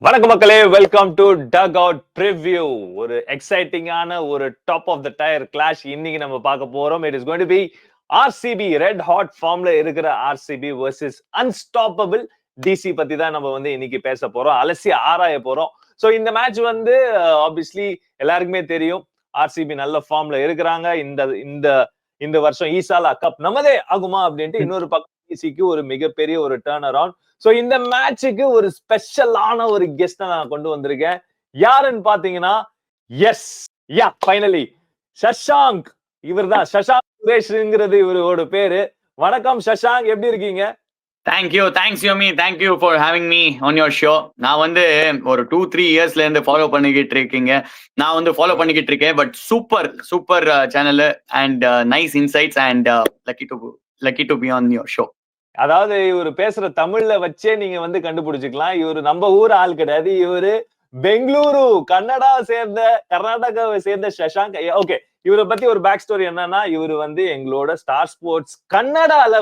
வணக்கம் மக்களே, welcome to dugout preview. ஒரு எக்ஸைட்டிங்கான ஒரு top of the tier clash இன்னைக்கு நம்ம பார்க்க போறோம். It is going to be RCB, red hot ஃபார்ம்ல இருக்கிற ஆர்சிபி வர்சஸ் அன்ஸ்டாப்பபிள் டிசி பத்தி தான் நம்ம இன்னைக்கு பேச போறோம், அலசி ஆராய போறோம். ஸோ இந்த மேட்ச் ஆப்வியஸ்லி எல்லாருக்குமே தெரியும், ஆர்சிபி நல்ல ஃபார்ம்ல இருக்கிறாங்க. இந்த இந்த இந்த வருஷம் ஈசாலா கப் நமதே ஆகுமா அப்படின்ட்டு இன்னொரு பக்கம் டிசிக்கு ஒரு மிகப்பெரிய ஒரு டர்ன் அரவுண்ட். சோ இந்த மேட்சுக்கு ஒரு ஸ்பெஷலான ஒரு கெஸ்ட் நான் கொண்டு வந்திருக்கேன். யாருன்னு பாத்தீங்கன்னா, எஸ் யா ஃபைனலி சஷாங்க். இவர்தான் சஷாங்க் சுரேஷ்ங்கிறது இவரோட பேரு. வணக்கம் சஷாங்க், எப்படி இருக்கீங்க? Thanks Yomi, thank you for having me on your show. நான் ஒரு 2-3 இயர்ஸ்ல இருந்து ஃபாலோ பண்ணிக்கிட்டு இருக்கீங்க. நான் ஃபாலோ பண்ணிக்கிட்டு இருக்கேன். But super channel and nice insights and lucky to be on your show. அதாவது இவர் பேசுற தமிழ்ல வச்சே நீங்க கண்டுபிடிச்சுக்கலாம், இவரு நம்ம ஊர் ஆள் கிடையாது. இவரு பெங்களூரு கர்நாடகாவை சேர்ந்த சஷாங்க். ஓகே, இவரை பத்தி ஒரு பேக் ஸ்டோரி என்னன்னா, இவரு எங்களோட ஸ்டார் ஸ்போர்ட்ஸ் கன்னடால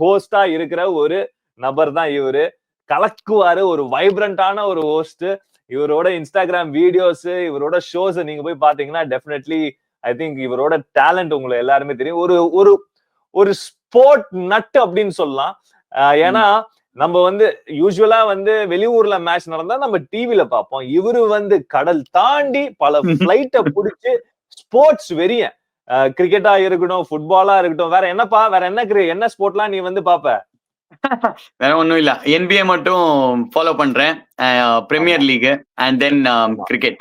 ஹோஸ்டா இருக்கிற ஒரு நபர் தான். இவரு கலக்குவாரு, ஒரு வைப்ரண்டான ஒரு ஹோஸ்ட். இவரோட இன்ஸ்டாகிராம் வீடியோஸ், இவரோட ஷோஸ் நீங்க போய் பாத்தீங்கன்னா டெஃபினெட்லி ஐ திங்க் இவரோட டேலண்ட் உங்களுக்கு எல்லாருமே தெரியும். ஒரு ஒரு ஒரு ஸ்போர்ட் நட் அப்படின்னு சொல்லலாம். ஏன்னா நம்ம யூசுவலா வெளியூர்ல மேட்ச் நடந்தா நம்ம டிவில பார்ப்போம். இவரு கடல் தாண்டி பல பிளைட்ட புடிச்சு ஸ்போர்ட்ஸ் வெறிய. கிரிக்கெட்டா இருக்கட்டும், ஃபுட்பாலா இருக்கட்டும், வேற என்ன ஸ்போர்ட்லாம் நீ பாப்ப? வேற ஒண்ணும் இல்ல, NBA மட்டும் ஃபாலோ பண்றேன், premier league and then cricket.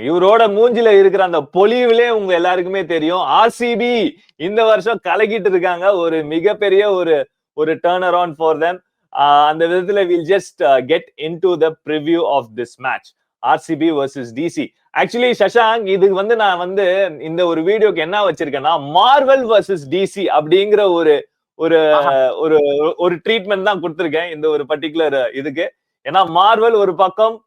இவரோட மூஞ்சில இருக்கிற அந்த பொலிவிலே உங்க எல்லாருக்குமே தெரியும், ஆர்சிபி இந்த வருஷம் கலக்கிட்டு இருக்காங்க. ஒரு மிகப்பெரிய ஒரு டர்ன் அரவுண்ட் ஃபார் தெம். அந்த விதத்துல will just get into the preview of this match, RCB versus DC. Actually Shashank, இதுக்கு நான் இந்த ஒரு வீடியோக்கு என்ன வச்சிருக்கேன்னா, மார்வல் வர்சஸ் டிசி அப்படிங்கிற ஒரு ஒரு ஒரு ட்ரீட்மெண்ட் தான் கொடுத்திருக்கேன் இந்த ஒரு பர்டிகுலர் இதுக்கு. ஏன்னா மார்வல் ஒரு பக்கம்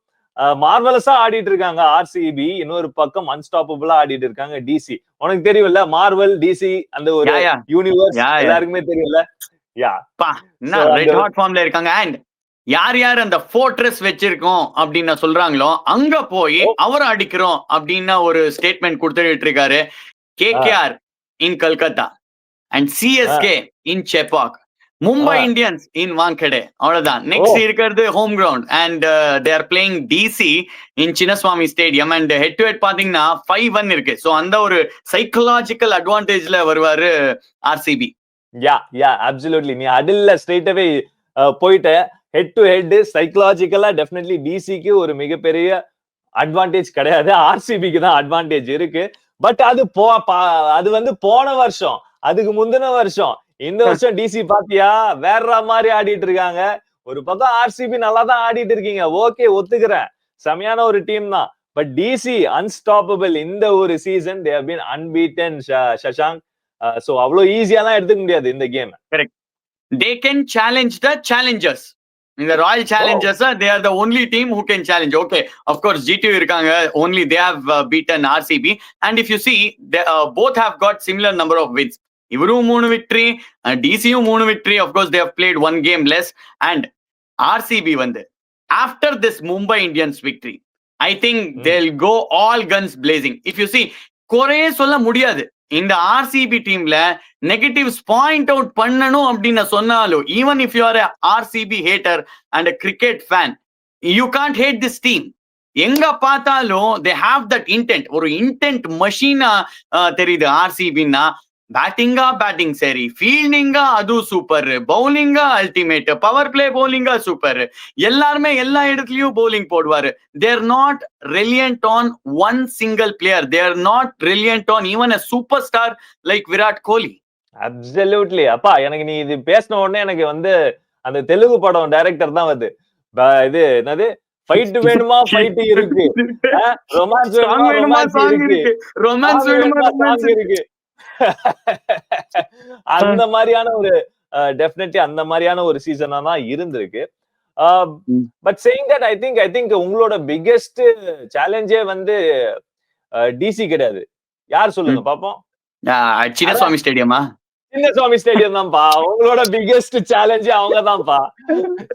மார்வலஸா ஆடிட்டு இருக்காங்க ஆர்சிபி, இன்னொரு பக்கம் அன்ஸ்டாப்பபிளா ஆடிட்டு இருக்காங்க டிசி. உனக்கு தெரியும்ல, மார்வல் டிசி அந்த ஒரு யூனிவர்ஸ் எல்லாருக்குமே தெரியும்ல. ரெட் ஹாட் ஃபார்ம்ல இருக்காங்க. அண்ட் யார் அந்த ஃபோர்ட்ரஸ் வச்சிருக்கோம் அப்படின்னு சொல்றாங்களோ அங்க போய் அவரை அடிக்கிறோம் அப்படின்னு ஒரு ஸ்டேட்மெண்ட் கொடுத்துட்டு இருக்காரு. KKR in Calcutta and CSK in Chepauk, Mumbai Indians in Wankhede. அவ்வளவுதான். நெக்ஸ்ட் இருக்கிறது home ground and they are playing DC in Chinnaswamy stadium and head to head பாத்தீங்கன்னா 5-1 இருக்கு. சோ அந்த ஒரு சைக்கலாஜிக்கல் அட்வான்டேஜ்ல வருவாரு ஆர்சிபி. அப்சல்யூட்லி. நீ அடில்ல ஸ்ட்ரைட்டாவே போயிட்ட. ஹெட் டு ஹெட் சைக்கலாஜிக்கலா டெஃபினெட்லி டிசிக்கு ஒரு மிகப்பெரிய அட்வான்டேஜ் கிடையாது, ஆர்சிபிக்கு தான் அட்வான்டேஜ் இருக்கு. பட் அது போன வருஷம், அதுக்கு முந்தின வருஷம். இந்த வருஷம் டிசி பாத்தியா வேற மாதிரி ஆடிட்டு இருக்காங்க. ஒரு பக்கம் ஆர்சிபி நல்லா தான் ஆடிட்டு இருக்கீங்க, ஓகே ஒத்துக்கிறேன், செமையான ஒரு டீம் தான். பட் டிசி அன்ஸ்டாப்பபிள் இந்த ஒரு season. They have been unbeaten Shashank. So அவ்வளவு ஈஸியாலாம் எடுத்துக்க முடியாது இந்த game. Correct. They can challenge the challengers. இந்த royal challengers, they are the only team who can challenge. Okay, of course GT இருக்காங்க, only they have beaten RCB, and if you see they both have got similar number of wins. இவரும் 3 victory, டிசியும் 3 victory. of course they have played one game less. and RCB after this Mumbai Indians victory, I think they'll go all guns blazing. if you see, குறையே சொல்ல முடியாது இந்த RCB டீம்ல. Negatives point out பண்ணணும் அப்படின்னு சொன்னாலும், even if you are RCB hater and cricket fan, you can't hate this team. எங்க பார்த்தாலும் தே ஹாவ் தட் இன்டென்ட். ஒரு இன்டென்ட் மெஷினா தெரியுது ஆர்சிபின்னா. பேட்டிங் சரி, ஃபீல்டிங்கா அது சூப்பர், பவுலிங்கா அல்டிமேட், பவர் பிளே பவுலிங்கா சூப்பர். எல்லாருமே எல்லா இடத்துலயும் பவுலிங் போடுவாரு. They're not reliant on one single player. They're not reliant on even a super star like Virat Kohli. Absolutely. அப்பா, எனக்கு நீ இது பேசின உடனே எனக்கு அந்த தெலுங்கு படம் டைரக்டர் தான் இது என்னது, ஃபைட் வேணுமா ஃபைட் இருக்கு, ரொமான்ஸ் வேணுமா ரொமான்ஸ் இருக்கு, ரொமான்ஸ் வேணுமா சாங் இருக்கு. அந்த மாதிரியான ஒரு டெஃபினெட்லி அந்த மாதிரியான ஒரு சீசனா தான் இருந்திருக்கு. But saying that, I think உங்களோட பிகெஸ்ட் சேலஞ்சே டிசி கிடையாது. யார் சொல்லுங்க பாப்போம்? சின்னசுவாமி ஸ்டேடியமா? சின்னசுவாமி ஸ்டேடியம் தான்ப்பா. உங்களோட பிக்கெஸ்ட் சேலஞ்சே அவங்க தான்ப்பா.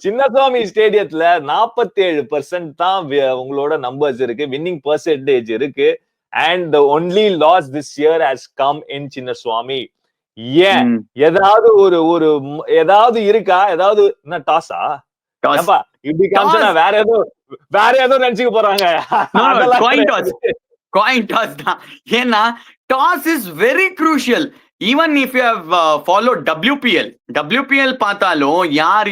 சின்னசுவாமி ஸ்டேடியத்துல 47% தான் உங்களோட நம்பர்ஸ் இருக்கு. வின்னிங் பெர்சென்டேஜ் இருக்கு. And the only loss this year has come in Chinnaswamy. ஏன்? ஏதாவது ஏதாவது இருக்கா? ஏதாவது என்ன டாஸா? ஏப்பா இப்படி காமிச்சா வேற ஏதோ நினைச்சுக்க போறாங்க. காயின் டாஸ் தான். ஏன்னா toss is very crucial. Even if you have followed WPL பார்த்தாலும்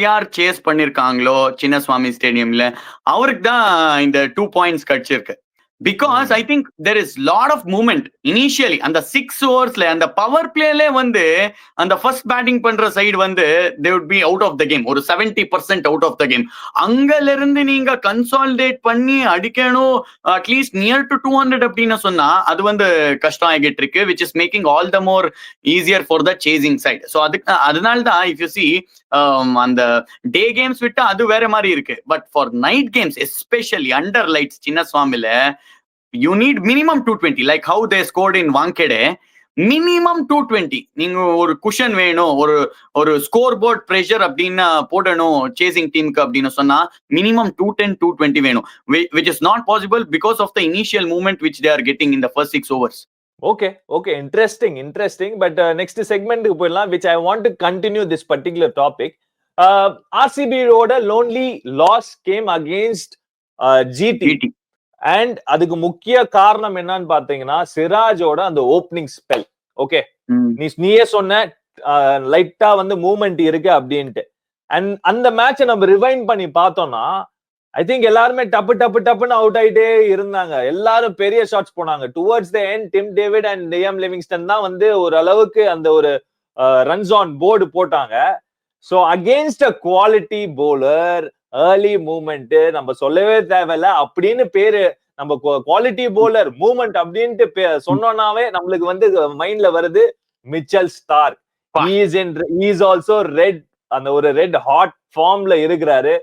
யார் சேஸ் பண்ணிருக்காங்களோ சின்னசுவாமி ஸ்டேடியம்ல அவருக்கு தான் இந்த 2 பாயிண்ட்ஸ் கிடைச்சிருக்கு. Because I think there is lot of movement initially அந்த 6 ஓவர்ஸ்ல அந்த பவர் பிளேல வந்து அந்த ஃபர்ஸ்ட் பேட்டிங் பண்ற சைடு வந்து they would be out of the game. ஒரு 70% out of the game. அங்கல இருந்து நீங்க கன்சாலிடேட் பண்ணி அடிக்கணும் அட்லீஸ்ட் நியர் டு 200 அப்படின்னு சொன்னா அது வந்து கஷ்டம் ஆகிட்டு இருக்கு, which is making all the more easier for the chasing side. So அதனால தான் if you see அந்த டே கேம்ஸ் விட்டு அது வேற மாதிரி இருக்கு. But for night games especially under lights சின்னசுவாமில you need minimum 220 like how they scored in Wankhede. minimum 220 நீங்க ஒரு குஷன் வேணும், ஒரு ஸ்கோர் போர்ட் பிரஷர் அப்படின்னு போடணும் சேசிங் டீமுக்கு அப்படின்னு சொன்னா மினிமம் 210 220 வேணும், which is not possible because of the initial movement which they are getting in the first 6 overs. Okay, interesting. But next segment க்கு போயிடலாம், which I want to continue this particular topic. RCB ஓட lonely loss came against GT. And அதுக்கு முக்கிய காரணம் என்னன்னு பாத்தீங்கன்னா சிராஜோட அந்த opening spell. Okay, நீயே சொன்ன லைட்டா வந்து மூவ்மெண்ட் இருக்கு அப்படின்ட்டு. அண்ட் அந்த மேட்சை நம்ம ரிவைண்ட் பண்ணி பார்த்தோம்னா ஐ திங்க் எல்லாருமே டப்புன்னு அவுட் ஆயிட்டே இருந்தாங்க. எல்லாரும் பெரிய ஷாட்ஸ் போனாங்க. Towards the end Tim David and Liam Livingstone தான் வந்து ஒரு அளவுக்கு அந்த ஒரு ரன்ஸ் ஆன் போர்டு போட்டாங்க. So against a quality bowler early movement நம்ம சொல்லவே தேவையில்ல அப்படின்னு பேரு. நம்ம குவாலிட்டி போலர் மூவ்மெண்ட் அப்படின்ட்டு சொன்னோம்னாவே நம்மளுக்கு வந்து மைண்ட்ல வருது Mitchell Stark. Is also read, அந்த ஒரு ரெட் ஹாட் ஃபார்ம்ல இருக்கிறாரு.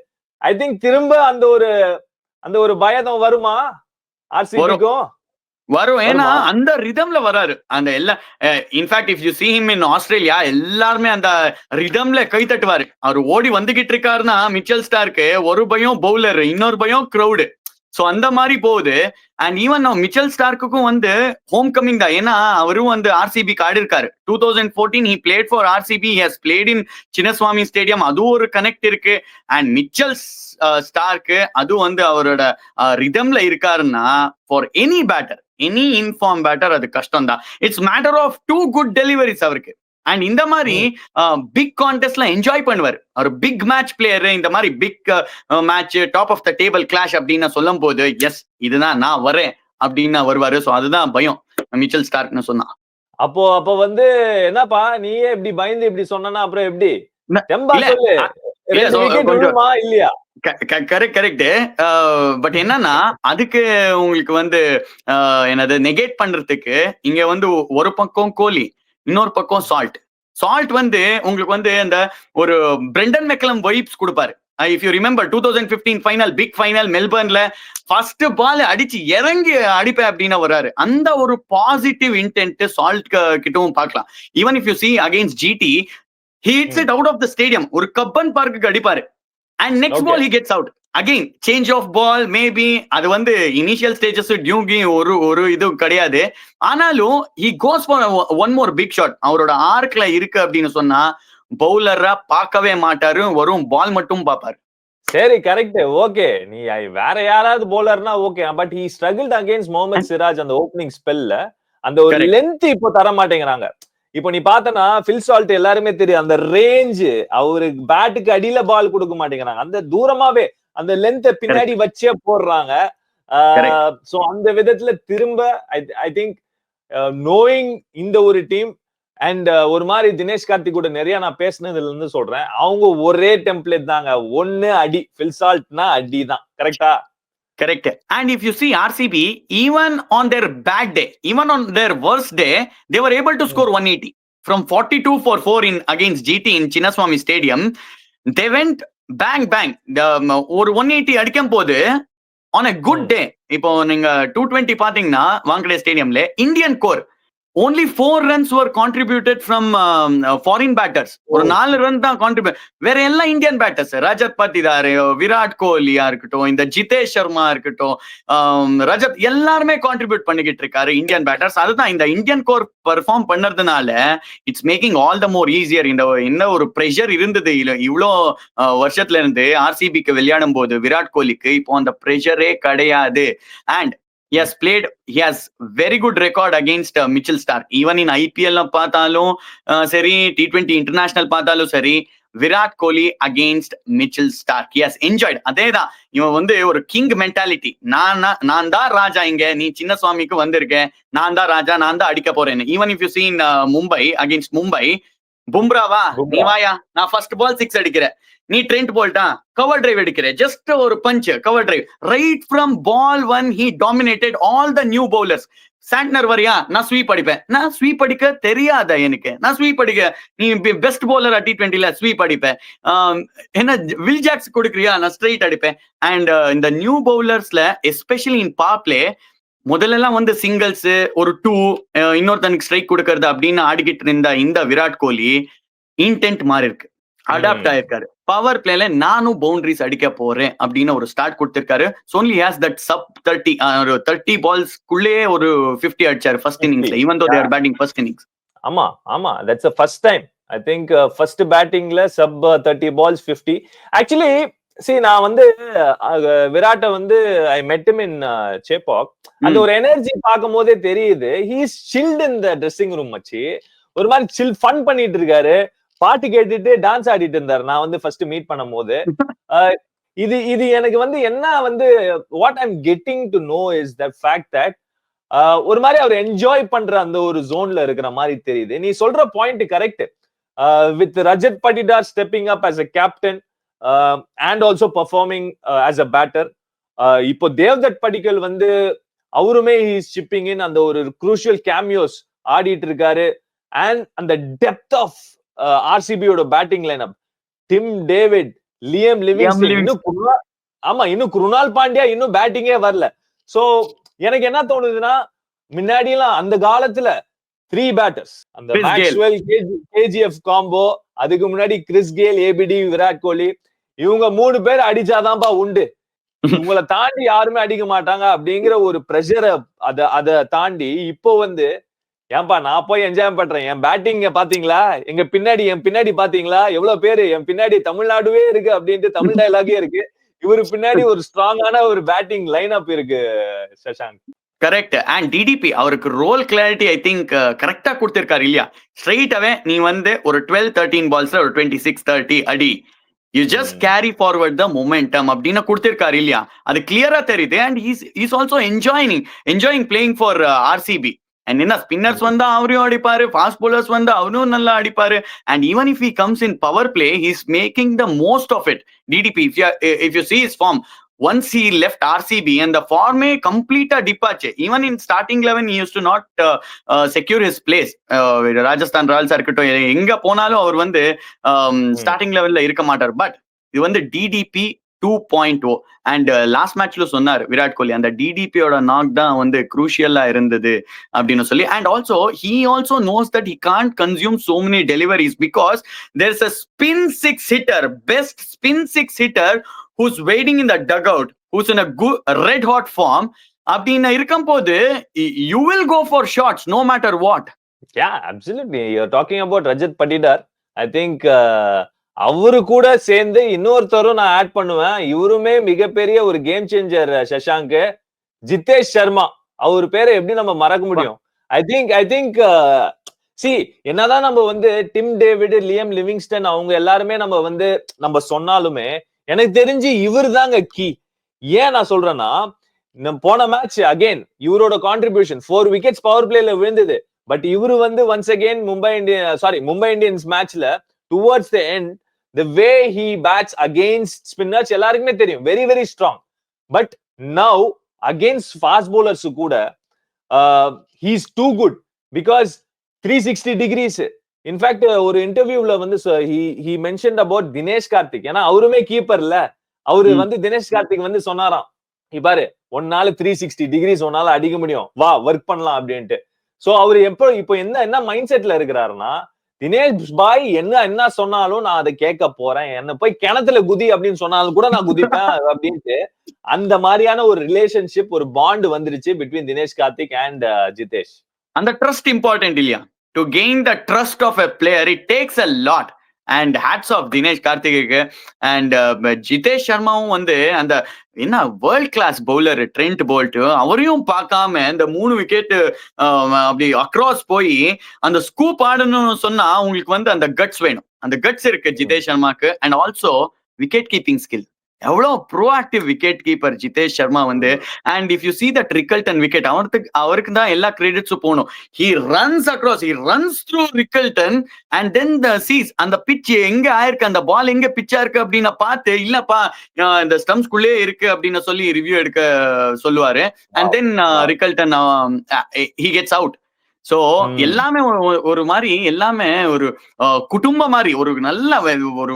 ஐ திங்க் திரும்ப அந்த ஒரு பயம் வருமா ஆர்சிபிக்கும்? வரும், ஏன்னா அந்த ரிதம்ல வராரு. அந்த எல்லா in fact if you see him in Australia எல்லாருமே அந்த ரிதம்ல கை தட்டுவாரு. அவர் ஓடி வந்துகிட்டு இருக்காருன்னா மிச்சல் ஸ்டார்க்கு ஒரு பயம் பவுலர், இன்னொரு பயம் கிரௌடு. சோ அந்த மாதிரி போகுது. அண்ட் ஈவன் மிச்சல் ஸ்டார்க்குக்கும் வந்து ஹோம் கமிங் தான், ஏன்னா அவரும் வந்து ஆர்சிபி ஆடி இருக்காரு. 2014 he played for RCB, he has played in Chinnaswamy stadium, அதுவும் ஒரு கனெக்ட் இருக்கு. அண்ட் மிச்சல் ஸ்டார்க்கு அது வந்து அவரோட ரிதம்ல இருக்காருன்னா for any batter, any in form batter அது கஷ்டம் தான். It's matter of 2 good deliveries அவருக்கு. அண்ட் இந்த மாதிரி பிக் கான்டெஸ்ட்ல என்ஜாய் பண்ணுவார். ஒரு பிக் மேட்ச் பிளேயர். இந்த மாதிரி big match top of the table clash அப்படின்னு சொல்லும் போது எஸ் இதுதான் நான் வரேன் அப்படின்னு வருவாரு. சோ அதுதான் பயம் மிச்சல் ஸ்டார்க்னு சொன்னா. அப்போ வந்து என்னப்பா நீயே இப்படி பயந்து இப்படி சொன்னா அப்புறம் எப்படி? இல்லையா? கரெக்ட். பட் என்னன்னா அதுக்கு உங்களுக்கு வந்து என்னது நெகேட் பண்றதுக்கு இங்க வந்து ஒரு பக்கம் கோலி, இன்னொரு பக்கம் சால்ட் வந்து உங்களுக்கு வந்து அந்த ஒரு பிரெண்டன் மெக்கலம் வைப்ஸ் கொடுப்பாரு. If you remember 2015 final, big final மெல்பர்ன்ல ஃபர்ஸ்ட் பால் அடிச்சு இறங்கி அடிப்பேன் அப்படின்னு வர்றாரு. அந்த ஒரு பாசிட்டிவ் இன்டென்ட் சால்ட் கிட்டவும் பார்க்கலாம். Even if you see against GT, he hits it out of the stadium. ஒரு கப்பன் பார்க்குக்கு அடிப்பாரு. And next ball he gets out. Again, change of ball maybe. அது வந்து initial stages டியூகி ஒரு இது கிடையாது. ஆனாலும் he goes for one more big shot. அவரோட ஆர்க்ல இருக்கு அப்படின்னு சொன்னா பவுலரா பார்க்கவே மாட்டாரு, வரும் பால் மட்டும் பார்ப்பாரு. சரி, கரெக்ட், ஓகே. நீ வேற யாராவது பவுலர்னா okay. But he struggled against Mohammed Siraj அந்த ஓப்பனிங் ஸ்பெல்ல. அந்த ஒரு லென்த் இப்போ தர மாட்டேங்கிறாங்க. இப்போ நீ பார்த்தனா ஃபில் சால்ட் எல்லாருமே தெரியும், அந்த ரேஞ்ச் அவருக்கு பேட்டுக்கு அடியில பால் கொடுக்க மாட்டேங்கிறாங்க. அந்த தூரமாவே அந்த லென்த் பின்னாடி வச்சே போடுறாங்க. சோ அந்த விதத்துல திரும்ப ஐ திங்க் நோயிங் இந்த ஒரு டீம் அண்ட் ஒரு மாதிரி தினேஷ் கார்த்திக் கூட நிறைய நான் பேசினதுல இருந்து சொல்றேன், அவங்க ஒரே டெம்ப்ளேட் தாங்க. ஒன்னு அடி, ஃபில் சால்ட்னா அடி தான். கரெக்டா? Correct. And if you see RCB, even on their bad day, even on their worst day, they were able to score 180 from 42 for 4 in against GT in Chinnaswamy Stadium. They went bang. ஒரு 180 அடிக்கும் போது on a good day. இப்போ நீங்க 220 பாத்தீங்கன்னா வாங்கடே ஸ்டேடியம்ல Indian core only 4 runs were contributed from foreign batters. ஒரு 4 run தான் contribute, வேற எல்லாம் இந்தியன் பேட்டர்ஸ். ரஜத் பட்டிதார், விராட் கோலியா இருக்கட்டும், இந்த ஜிதேஷ் சர்மா இருக்கட்டும், ரஜத் எல்லாருமே கான்ட்ரிபியூட் பண்ணிக்கிட்டு இருக்காரு இந்தியன் பேட்டர்ஸ். அதுதான் இந்த இந்தியன் கோர் பெர்ஃபார்ம் பண்ணறதுனால it's making all the more easier. இந்த ஒரு ப்ரெஷர் இருந்தது இவ்வளோ வருஷத்துல இருந்து ஆர்சிபிக்கு விளையாடும் போது விராட் கோலிக்கு இப்போ அந்த ப்ரெஷரே கிடையாது. And he has played, he has very good record against Mitchell Starc. Even in IPL பார்த்தாலும் சரி, T20 international பார்த்தாலும் சரி, Virat Kohli against Mitchell Starc he has enjoyed. அதேதான், இவன் வந்து ஒரு கிங் மென்டாலிட்டி. நான் தான் ராஜா, இங்க நீ சின்ன சுவாமிக்கு வந்திருக்கேன், நான் தான் ராஜா, நான் தான் அடிக்க போறேன்னு. Even if you see in Mumbai against Mumbai, பும்ராவா நீ வாயா, நான் ஃபர்ஸ்ட் பால் 6 அடிக்கிறேன், நீ ட்ரெண்ட் போல்ட்டா கவர் டிரைவ் எடுக்கிற, ஜஸ்ட் ஒரு punch cover drive, right from ball 1 he dominated all the new bowlers. Santner வரியா, நான் ஸ்வீப் அடிப்பேன், நான் ஸ்வீப் அடிக்க தெரியாத எனக்கு, நான் ஸ்வீப் அடிக்க, நீ பெஸ்ட் பவுலர் T20ல ஸ்வீப் அடிப்பேன், என்ன வில் ஜாக்ஸ் கொடுக்குறியா, நான் ஸ்ட்ரைட் அடிப்பேன். அண்ட் இந்த நியூ பவுலர்ஸ்ல எஸ்பெஷலி இன் பவர் பிளே, முதல்லலாம் வந்து சிங்கிள்ஸ் ஒரு 2 இன்னொருத்தனுக்கு ஸ்ட்ரைக் கொடுக்கறது அப்படின்னு ஆடிக்கிட்டு இருந்த இந்த விராட் கோலி இன்டென்ட் மாறி இருக்கு, அடாப்ட் ஆயிருக்காரு. பவர் பிளேல நானும் பவுண்டரிஸ் அடிக்க போறேன் அப்படின்னு ஒரு ஸ்டார்ட் கொடுத்திருக்காரு. So only has that sub 30 பால்ஸ்க்குள்ளே ஒரு 50 அடிச்சாரு ஃபர்ஸ்ட் இன்னிங்ஸ்ல, even though they are batting first innings. ஆமா ஆமா, that's the first time I think first battingல sub 30 balls 50. ஆக்சுவலி see, நான் வந்து விராட்ட வந்து I met him in Chepauk. அந்த ஒரு எனர்ஜி பார்க்கும் போதே தெரியுது, he is chilled in the dressing room மச்சி. ஒரு மாதிரி chill fun பண்ணிட்டு இருக்காரு, பாட்டு கேட்டுட்டு டான்ஸ் ஆடிட்டு இருந்தாரு. நான் வந்து ஃபர்ஸ்ட் மீட் பண்ணும் போது இது எனக்கு வந்து என்ன வந்து what I'm getting to know is that fact that ஒரு மாதிரி அவர் என்ஜாய் பண்ற அந்த ஒரு ஜோன்ல இருக்கிற மாதிரி தெரியுது. நீ சொல்ற point correct. With Rajat Patidar stepping up as a captain and also performing as a batter, இப்போ தேவ்தத் படிக்கல் வந்து அவருமே இஸ் சிப்பிங் இன், அந்த ஒரு crucial cameos ஆடிட்டு இருக்காரு. அண்ட் அந்த டெப்த் ஆஃப் ஆர்சிபியோட batting lineup, Tim David, Liam Livingstone, இன்னும் குருணால் பாண்டியா இன்னும் பேட்டிங்கே வரல. சோ எனக்கு என்ன தோணுதுன்னா, முன்னாடி எல்லாம் அந்த காலத்துல 3 பேட்டர்ஸ், அந்த மேக்ஸ்வெல் கேஜிஎஃப் காம்போ, அதுக்கு முன்னாடி கிறிஸ் கேல், ஏபிடி, விராட் கோலி, இவங்க 3 பேர் அடிச்சாதான்ப்பா உண்டு, உங்களை தாண்டி யாருமே அடிக்க மாட்டாங்க அப்படிங்கிற ஒரு பிரஷரை அதை தாண்டி இப்போ வந்து ஏன்பா நான் போய் என்ஜாய் பண்றேன், என் பேட்டிங்க பாத்தீங்களா, என் பின்னாடி பாத்தீங்களா, எவ்வளவு பேரு என் பின்னாடி, தமிழ்நாடுவே இருக்கு அப்படின்ட்டு தமிழ் டயலாகே இருக்கு. இவரு பின்னாடி ஒரு ஸ்ட்ராங்கான ஒரு பேட்டிங் லைன் அப் இருக்கு சஷாங்க். கரெக்ட். அண்ட் டிடிபி அவருக்கு ரோல் கிளாரிட்டி ஐ திங்க் கரெக்டா கொடுத்திருக்காரு இல்லையா. ஸ்ட்ரெயிட் அவே நீ வந்து ஒரு 12-13 பால்ஸ்ல ஒரு 26-30 அடி, you just carry forward the momentum அப்படின்னு கொடுத்திருக்காரு இல்லையா. அது கிளியரா தெரியுது. And is also enjoying playing for RCB. And என்ன ஸ்பின்னர்ஸ் வந்தா அவரையும் அடிப்பாரு, ஃபாஸ்ட் bowlers வந்தா அவரும் நல்லா அடிப்பாரு. And even if he comes in power play, he is making the most of it. டிடிபி if you see his form, once he left RCB and the form complete departure, even in starting 11 he used to not secure his place. Rajasthan Royals இருக்கட்டும், எங்க போனாலும் அவர் வந்து starting லெவல்ல இருக்க மாட்டார். But இது வந்து டிடிபி 2.0. அண்ட் லாஸ்ட் மேட்ச்ல சொன்னார் விராட் கோலி, அந்த டிடிபியோட நாக் தான் வந்து குரூஷியலா இருந்தது அப்படின்னு சொல்லி. And also he also knows that he can't consume so many deliveries because there's a spin 6 hitter, best spin 6 hitter who's waiting in the dugout, who's in a good red hot form. அப்படின்னு இருக்கும் போது you will go for shots no matter what. Yeah, absolutely. You're talking about Rajat Patidar. I think அவரு கூட சேர்ந்து இன்னொருத்தரும் நான் add பண்ணுவேன். இவருமே மிகப்பெரிய ஒரு கேம் சேஞ்சர் சஷாங்க், ஜிதேஷ் சர்மா. அவர் பேரை எப்படி நம்ம மறக்க முடியும்? ஐ திங்க் என்னதான் நம்ம வந்து டிம் டேவிட், லியம் லிவிங்ஸ்டன் அவங்க எல்லாருமே நம்ம சொன்னாலுமே எனக்கு தெரிஞ்சு இவர் தாங்க கீ. ஏன் நான் சொல்றேன்னா, போன மேட்ச் அகைன் இவரோட கான்ட்ரிபியூஷன் 4 விக்கெட்ஸ் பவர் பிளேல விழுந்தது. பட் இவரு வந்து ஒன்ஸ் அகைன் மும்பை இந்தியன்ஸ் மேட்ச்ல towards the end, the way he bats against spinners எல்லாருக்குமே தெரியும், very very strong. But now against fast bowlers கூட he's too good because 360 degrees. In fact ஒரு இன்டர்வியூல வந்து he mentioned about Dinesh Karthik. ஏன்னா அவருமே கீப்பர்ல, அவரு வந்து தினேஷ் கார்த்திக் வந்து சொன்னாராம், பாரு ஒன்னால 360 degrees ஒன்னால அடிக்க முடியும், வா ஒர்க் பண்ணலாம் அப்படின்ட்டு. சோ அவரு இப்போ என்ன மைண்ட் செட்ல இருக்கிறாருன்னா, தினேஷ் பாய் என்ன சொன்னாலும் நான் அதை கேட்க போறேன், என்ன போய் கிணத்துல குதி அப்படின்னு சொன்னாலும் கூட நான் குதிப்பேன் அப்படின்ட்டு அந்த மாதிரியான ஒரு ரிலேஷன்ஷிப், ஒரு பாண்ட் வந்துருச்சு பிட்வீன் தினேஷ் கார்த்திக் அண்ட் ஜிதேஷ். அந்த ட்ரஸ்ட் இம்பார்ட்டன்ட் இல்லையா? To gain the trust of a player it takes a lot. And hats off Dinesh கார்த்திக்கு. அண்ட் ஜிதேஷ் சர்மாவும் வந்து அந்த என்ன world class bowler Trent Boult, அவரையும் பார்க்காம இந்த 3 விக்கெட் அப்படி அக்ராஸ் போய் அந்த ஸ்கூப் ஆடணும்னு சொன்னா உங்களுக்கு வந்து அந்த கட்ஸ் வேணும். அந்த கட்ஸ் இருக்கு ஜிதேஷ் சர்மாக்கு. And also wicket keeping skill. எவ்வளவு proactive wicket keeper Jitesh Sharma வந்து. And if you see that Rickelton wicket, அவருக்கு தான் எல்லா கிரெடிட்ஸும் போகணும். he runs across, he runs through Rickelton and then the sees அந்த பிட்ச் எங்க ஆயிருக்கு, அந்த பால் எங்க பிச்சா இருக்கு அப்படின்னு பார்த்து, இல்லப்பா இந்த ஸ்டம்ப்ஸ்குள்ளே இருக்கு அப்படின்னு சொல்லி ரிவ்யூ எடுக்க சொல்லுவாரு. and then Rickelton he gets out. So எல்லாமே ஒரு மாதிரி, எல்லாமே ஒரு குடும்ப மாதிரி, ஒரு நல்ல ஒரு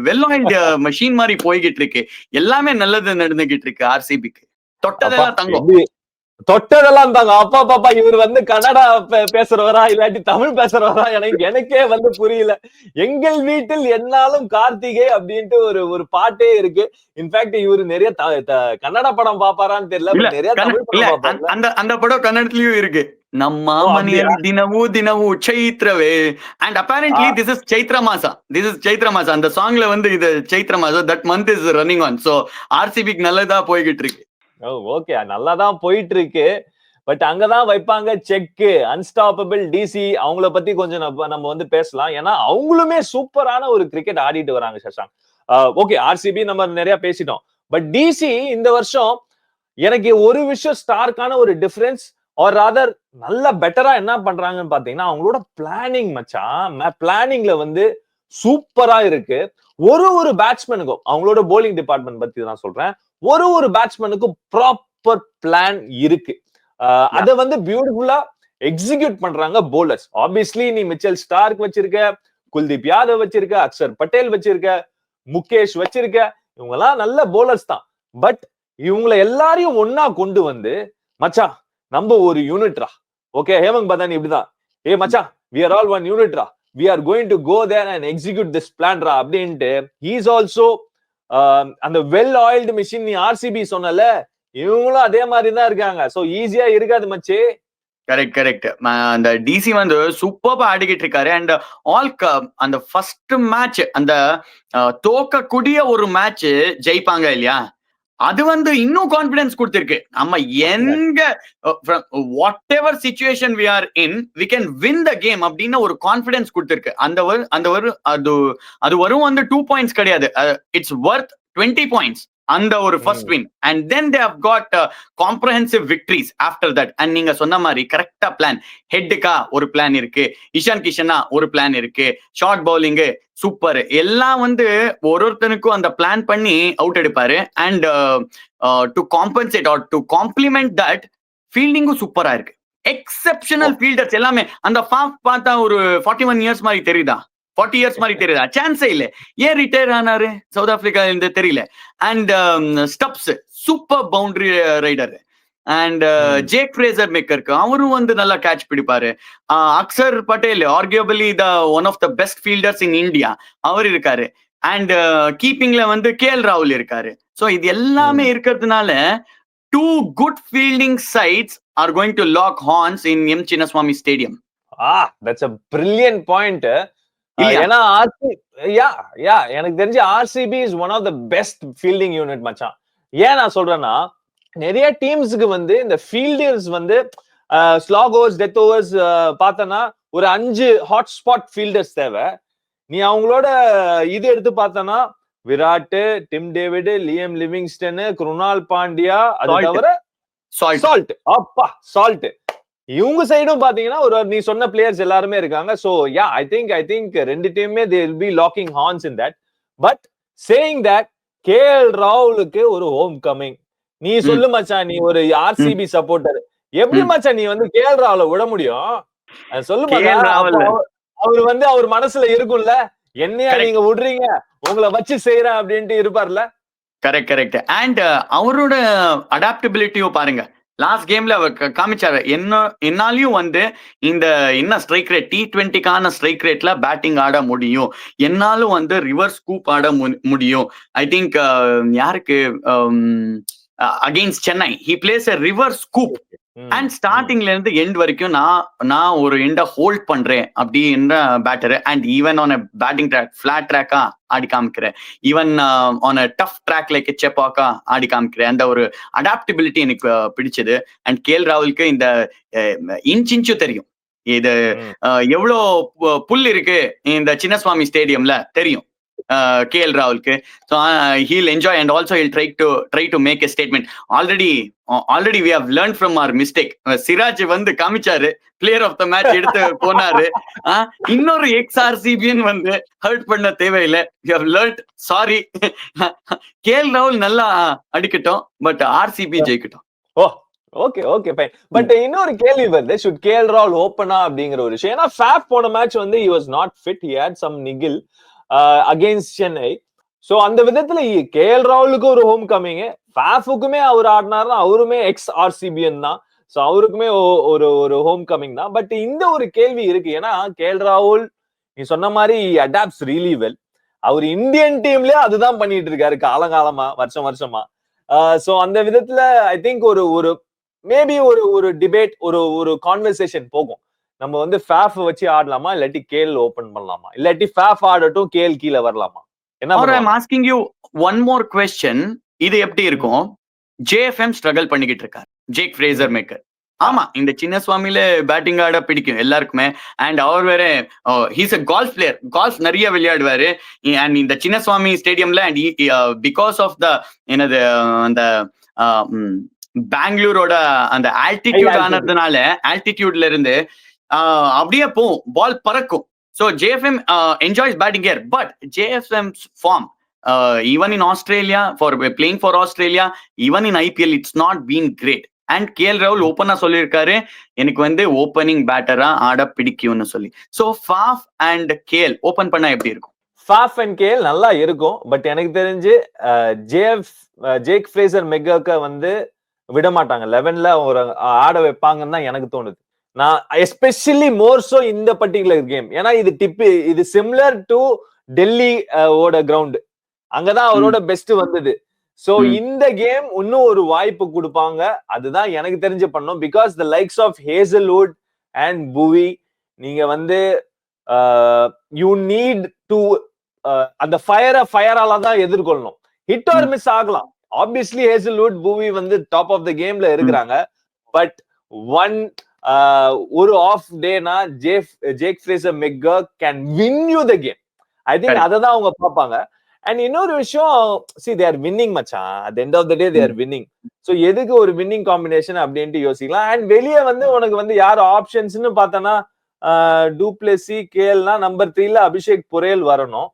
வெல் ஆயில்டு மெஷின் மாதிரி போய்கிட்டு இருக்கு. எல்லாமே நல்லது நடந்துகிட்டு இருக்கு ஆர்சிபிக்கு. தொட்டதெல்லாம் தங்கம். தொட்டதெல்லாம் தாங்க. அப்பா பாப்பா இவர் வந்து கன்னடா பேசுறவரா இல்லாட்டி தமிழ் பேசுறவரா எனக்கே வந்து புரியல. எங்கள் வீட்டில் என்னாலும் கார்த்திகை அப்படின்ட்டு ஒரு பாட்டே இருக்கு. இன்ஃபேக்ட் இவரு நிறைய கன்னட படம் பாப்பாரான்னு தெரியல, நிறைய தமிழ் படம். அந்த படம் கன்னடத்திலயும் இருக்கு. ನಮ್ಮ ಮನೆಯಲ್ಲಿ ದಿನವೂ ಚೈತ್ರವೇ. And apparently this is Chaitra ಮಾಸ. அந்த சாங்ல வந்து இது ಚೈತ್ರ ಮಾಸ, that month is running on. So RCB நல்லதா போய்கிட்டு இருக்கு. ஓகே, நல்லாதான் போயிட்டு இருக்கு. பட் அங்கதான் வைப்பாங்க செக், அன்ஸ்டாப்பபிள் டிசி. அவங்கள பத்தி கொஞ்சம் நம்ம வந்து பேசலாம். ஏன்னா அவங்களுமே சூப்பரான ஒரு கிரிக்கெட் ஆடிட்டு வராங்க சஷாங்க். ஓகே, ஆர்சிபி நம்ம நிறைய பேசிட்டோம். பட் டிசி இந்த வருஷம் எனக்கு ஒரு விஷயம் ஸ்டார்க்கான ஒரு டிஃபரன்ஸ் ஆர் ராதர் நல்ல பெட்டரா என்ன பண்றாங்கன்னு பாத்தீங்கன்னா, அவங்களோட பிளானிங் மச்சான். பிளானிங்ல வந்து சூப்பரா இருக்கு. ஒரு பேட்ஸ்மேனுக்கும், அவங்களோட போலிங் டிபார்ட்மெண்ட் பத்தி நான் சொல்றேன், ஒரு பேட்ஸ்மேனுக்கும் ப்ராப்பர் பிளான் இருக்கு. அத வந்து பியூட்டிஃபுல்லா எக்ஸிக்யூட் பண்றாங்க போலர்ஸ். ஆப்வியஸ்லி நீ மிச்சல் ஸ்டார்க் வச்சிருக்க, குல்தீப் யாதவ் வச்சிருக்க, அக்ஷர் பட்டேல் வச்சிருக்க, முகேஷ் வச்சிருக்க, இவங்க எல்லாம் நல்ல போலர்ஸ் தான். பட் இவங்களை எல்லாரையும் ஒன்னா கொண்டு வந்து, மச்சான் நம்ம ஒரு யூனிட்ரா, ஓகே ஹேமந்த் பதானி இப்படிதான், ஏ மச்சான் we are all one unit raw, we are going to go there and execute this plan ரா அப்படின்ட்டு he is also அந்த வெல் ஆயில்டு மிஷின். நீ ஆர்சிபி சொன்னல, இவங்களும் அதே மாதிரி தான் இருக்காங்க. சோ ஈஸியா இருக்காது மச்சி. கரெக்ட். அந்த டிசி வந்து சூப்பரா ஆடிக்கிட்டு இருக்காரு. அண்ட் அந்த ஃபர்ஸ்ட் மேட்ச், அந்த தோக்கக்கூடிய ஒரு மேட்ச் ஜெயிப்பாங்க இல்லையா, அது வந்து இன்னும் கான்பிடன்ஸ் கொடுத்திருக்கு. நம்ம எங்க whatever situation we are in we can win the game அப்படின்னு ஒரு கான்பிடன்ஸ் கொடுத்திருக்கு. அது வரும் வந்து 2 பாயிண்ட்ஸ் கிடையாது, இட்ஸ் வர்த் 20 பாயிண்ட்ஸ் அந்த ஒரு first win. And then they have got comprehensive victories after that. And நீங்க சொன்ன மாதிரி கரெக்டா பிளான், ஹெட்டுக்கா ஒரு பிளான் இருக்கு, இஷான் கிஷனா ஒரு பிளான் இருக்கு, ஷார்ட் பவுலிங்கு சூப்பர், எல்லாம் வந்து ஒருத்தனுக்கும் அந்த பிளான் பண்ணி அவுட் எடுப்பாரு. And to compensate or to complement that, ஃபீல்டிங்கும் சூப்பரா இருக்கு. எக்ஸெப்ஷனல் ஃபீல்டர்ஸ் எல்லாமே. அந்த ஃபாஃப் பார்த்தா ஒரு 41 இயர்ஸ் மாதிரி தெரியுதா, 40 இயர்ஸ் மாதிரி தெரியுதா? சான்ஸே இல்ல. ஏன் ரிட்டையர் ஆனாரு சவுத் ஆப்பிரிக்கா இருந்து தெரியல. And Stubbs super boundary rider. And Jake Fraser மேக்கருக்கு, அவரும் வந்து நல்லா கேட்ச் பிடிப்பாரு. Axar Patel arguably the one of the best fielders in India, அவர் இருக்காரு. அண்ட் கீப்பிங்ல வந்து கேஎல் ராகுல் இருக்காரு. சோ இது எல்லாமே இருக்கிறதுனால 2 good fielding sides are going to lock horns in M Chinnaswamy stadium. That's a brilliant point. ஏன்னா எனக்கு தெரிஞ்சு RCB is one of the best fielding unit மச்சான். ஏன் நான் சொல்றேன்னா, நிறைய டீம்ஸுக்கு வந்து இந்த ஃபீல்டர்ஸ் வந்து ஸ்லாக் ஓவர்ஸ், டெத் ஓவர்ஸ் பார்த்தனா ஒரு 5 ஹாட்ஸ்பாட் ஃபீல்டர்ஸ் தேவை. நீ அவங்களோட இது எடுத்து பார்த்தனா, Virat, Tim David, Liam Livingstone, Krunal Pandya, அது தவிர சால்ட். அப்பா சால்ட். இவங்க சைடும் பாத்தீங்கன்னா ஒரு நீ சொன்ன பிளேயர்ஸ் எல்லாருமே இருக்காங்க. சோ ஐ திங்க் ரெண்டு டீமுமே they will be locking horns in that. But saying that, KL ராகுலுக்கு ஒரு ஹோம் கமிங். நீ சொல்லு மச்சான், நீ ஒரு ஆர்சிபி சப்போர்ட்டர், எப்படி மச்சான் நீ வந்து கேஎல் ராகுல விட முடியும்? சொல்லு மச்சான். அவர் வந்து அவர் மனசுல இருக்கும்ல, என்னையா நீங்க விடுறீங்க, உங்களை வச்சு செய்யறேன் அப்படின்ட்டு இருப்பார்ல. கரெக்ட். அண்ட் அவரோட அடாப்டபிலிட்டியும் பாருங்க. லாஸ்ட் கேம்ல அவர் காமிச்சாரு. என்னாலையும் வந்து இந்த என்ன ஸ்ட்ரைக் ரேட் T20க்கான ஸ்ட்ரைக் ரேட்ல பேட்டிங் ஆட முடியும், என்னாலும் வந்து ரிவர்ஸ் ஸ்கூப் ஆட முடியும். ஐ திங்க் யாருக்கு against Chennai he plays a reverse scoop and ஸ்டார்டிங்ல இருந்து எண்ட் வரைக்கும் நான் ஒரு எண்ட ஹோல்ட் பண்றேன் அப்படின்ற batter. And even on batting track flat ட்ராக்கா ஆடி காமிக்கிறேன், even on tough track like செப்பாக்கா ஆடி காமிக்கிறேன். அந்த ஒரு அடாப்டபிலிட்டி எனக்கு பிடிச்சது. அண்ட் கேஎல் ராகுலுக்கு இந்த இன்ச்சு தெரியும், இது எவ்வளோ புல் இருக்கு இந்த சின்னசுவாமி ஸ்டேடியம்ல தெரியும் KL ராகுலுக்கு. So he'll enjoy and also he'll try to make a statement. Already we have learned from our mistake. Siraj வந்து காமிச்சாரு, பிளேயர் ஆஃப் த மேட்ச் எடுத்து போனாரு. இன்னொரு XRCBN வந்து ஹர்ட் பண்ண தேவையில்லை. we have learned, sorry. KL ராகுல் நல்லா அடிக்கட்டும், பட் RCB ஜெயிக்கட்டும். Okay okay fine. பட் இன்னொரு கேள்வி வந்து, should KL ராகுல் ஓப்பனா அப்படிங்கிற ஒரு விஷயம். ஏன்னா ஃபேப் போன மேட்ச் வந்து he was not fit, he had some niggle against Chennai. So அந்த விதத்துல KL ராகுலுக்கு ஒரு ஹோம் கமிங், ஃபேஃபுக்குமே அவர் ஆடினாருன்னா அவருமே XRCBN தான், சோ அவருக்குமே ஒரு ஹோம் கமிங் தான். பட் இந்த ஒரு கேள்வி இருக்கு, ஏன்னா KL ராகுல் நீ சொன்ன மாதிரி அடாப்ட்ஸ் ரியலி வெல். அவர் இந்தியன் டீம்லயே அதுதான் பண்ணிட்டு இருக்காரு காலங்காலமா, வருஷமா. சோ அந்த விதத்துல ஐ திங்க் ஒரு மேபி ஒரு டிபேட், ஒரு கான்வர்சேஷன் போகும். நம்ம வந்து ஃபேஃப் வச்சு ஆடலாமா, இல்லாட்டி KL ஓபன் பண்ணலாமா, இல்லாட்டி ஃபேஃப் ஆடட்டும் KL கீழ வரலாமா? என்ன பண்ணுவாங்க? I'm asking you one more question. இது எப்படி இருக்கும்? JFM ஸ்ட்ரகிள் பண்ணிக்கிட்டு இருக்காரு, ஜேக் ஃப்ரேசர் மேக்கர். ஆமா, இந்த சின்னசுவாமியில பேட்டிங் ஆட பிடிக்கும் எல்லாருக்குமே. அண்ட் அவர் வேற he's a golf player, golf நிறைய விளையாடுவாரு. அண்ட் இந்த சின்னசுவாமி ஸ்டேடியம்ல அண்ட் பிகாஸ் ஆஃப் த என்னது அந்த பெங்களூரோட அந்த ஆல்டிடியூட் ஆனதுனால, ஆல்டிடியூட்ல இருந்து அப்படியே போகும், பால் பறக்கும். So JFM enjoys batting here, but JFM's form, even in Australia, for playing for Australia, even in IPL, it's not been great. And KL ராகுல் ஓப்பனா சொல்லியிருக்காரு, எனக்கு வந்து ஓப்பனிங் பேட்டரா ஆட பிடிக்கும்னு சொல்லி. So FAF and KL open பண்ணா எப்படி இருக்கும்? FAF and KL நல்லா இருக்கும். பட் எனக்கு தெரிஞ்சு ஜேக் ஃப்ரேசர் மெக்காக்க வந்து விட மாட்டாங்க, 11ல ஒரு ஆட வைப்பாங்கன்னு தான் எனக்கு தோணுது. நான் எஸ்பெஷலி மோர் சோ இந்த பர்டிகுலர் கேம், ஏன்னா இது சிமிலர் டு டெல்லி ஓட கிரவுண்ட், அங்கதான் அவரோட பெஸ்ட் வந்தது. சோ இந்த கேம் இன்னும் ஒரு வாய்ப்பு கொடுப்பாங்க, அதுதான் எனக்கு தெரிஞ்சு பண்ணோம். Because the likes of Hazlewood and Bhuvi, நீங்க வந்து யூ நீட் டு அந்த ஃபயரால தான் எதிர்கொள்ளணும். ஹிட் ஆர் மிஸ் ஆகலாம். ஆப்வியஸ்லி ஹேசல்வுட், புவி வந்து டாப் ஆஃப் த கேம்ல இருக்கிறாங்க. பட் ஒரு ஆஃப் டேனா Jake Fraser McGurk can win you the game. I think அததான் அவங்க பார்ப்பாங்க. அண்ட் இன்னொரு விஷயம், see they are winning மச்சான், at the end of the day they are winning. So எதுக்கு ஒரு வின்னிங் காம்பினேஷன் அப்படின்ட்டு யோசிக்கலாம். அண்ட் வெளியே வந்து உனக்கு வந்து யார் ஆப்ஷன்ஸ்னு பார்த்தனா, டூப்ளெசி கேஎல்னா நம்பர் 3ல அபிஷேக் புரேல் வரணும்,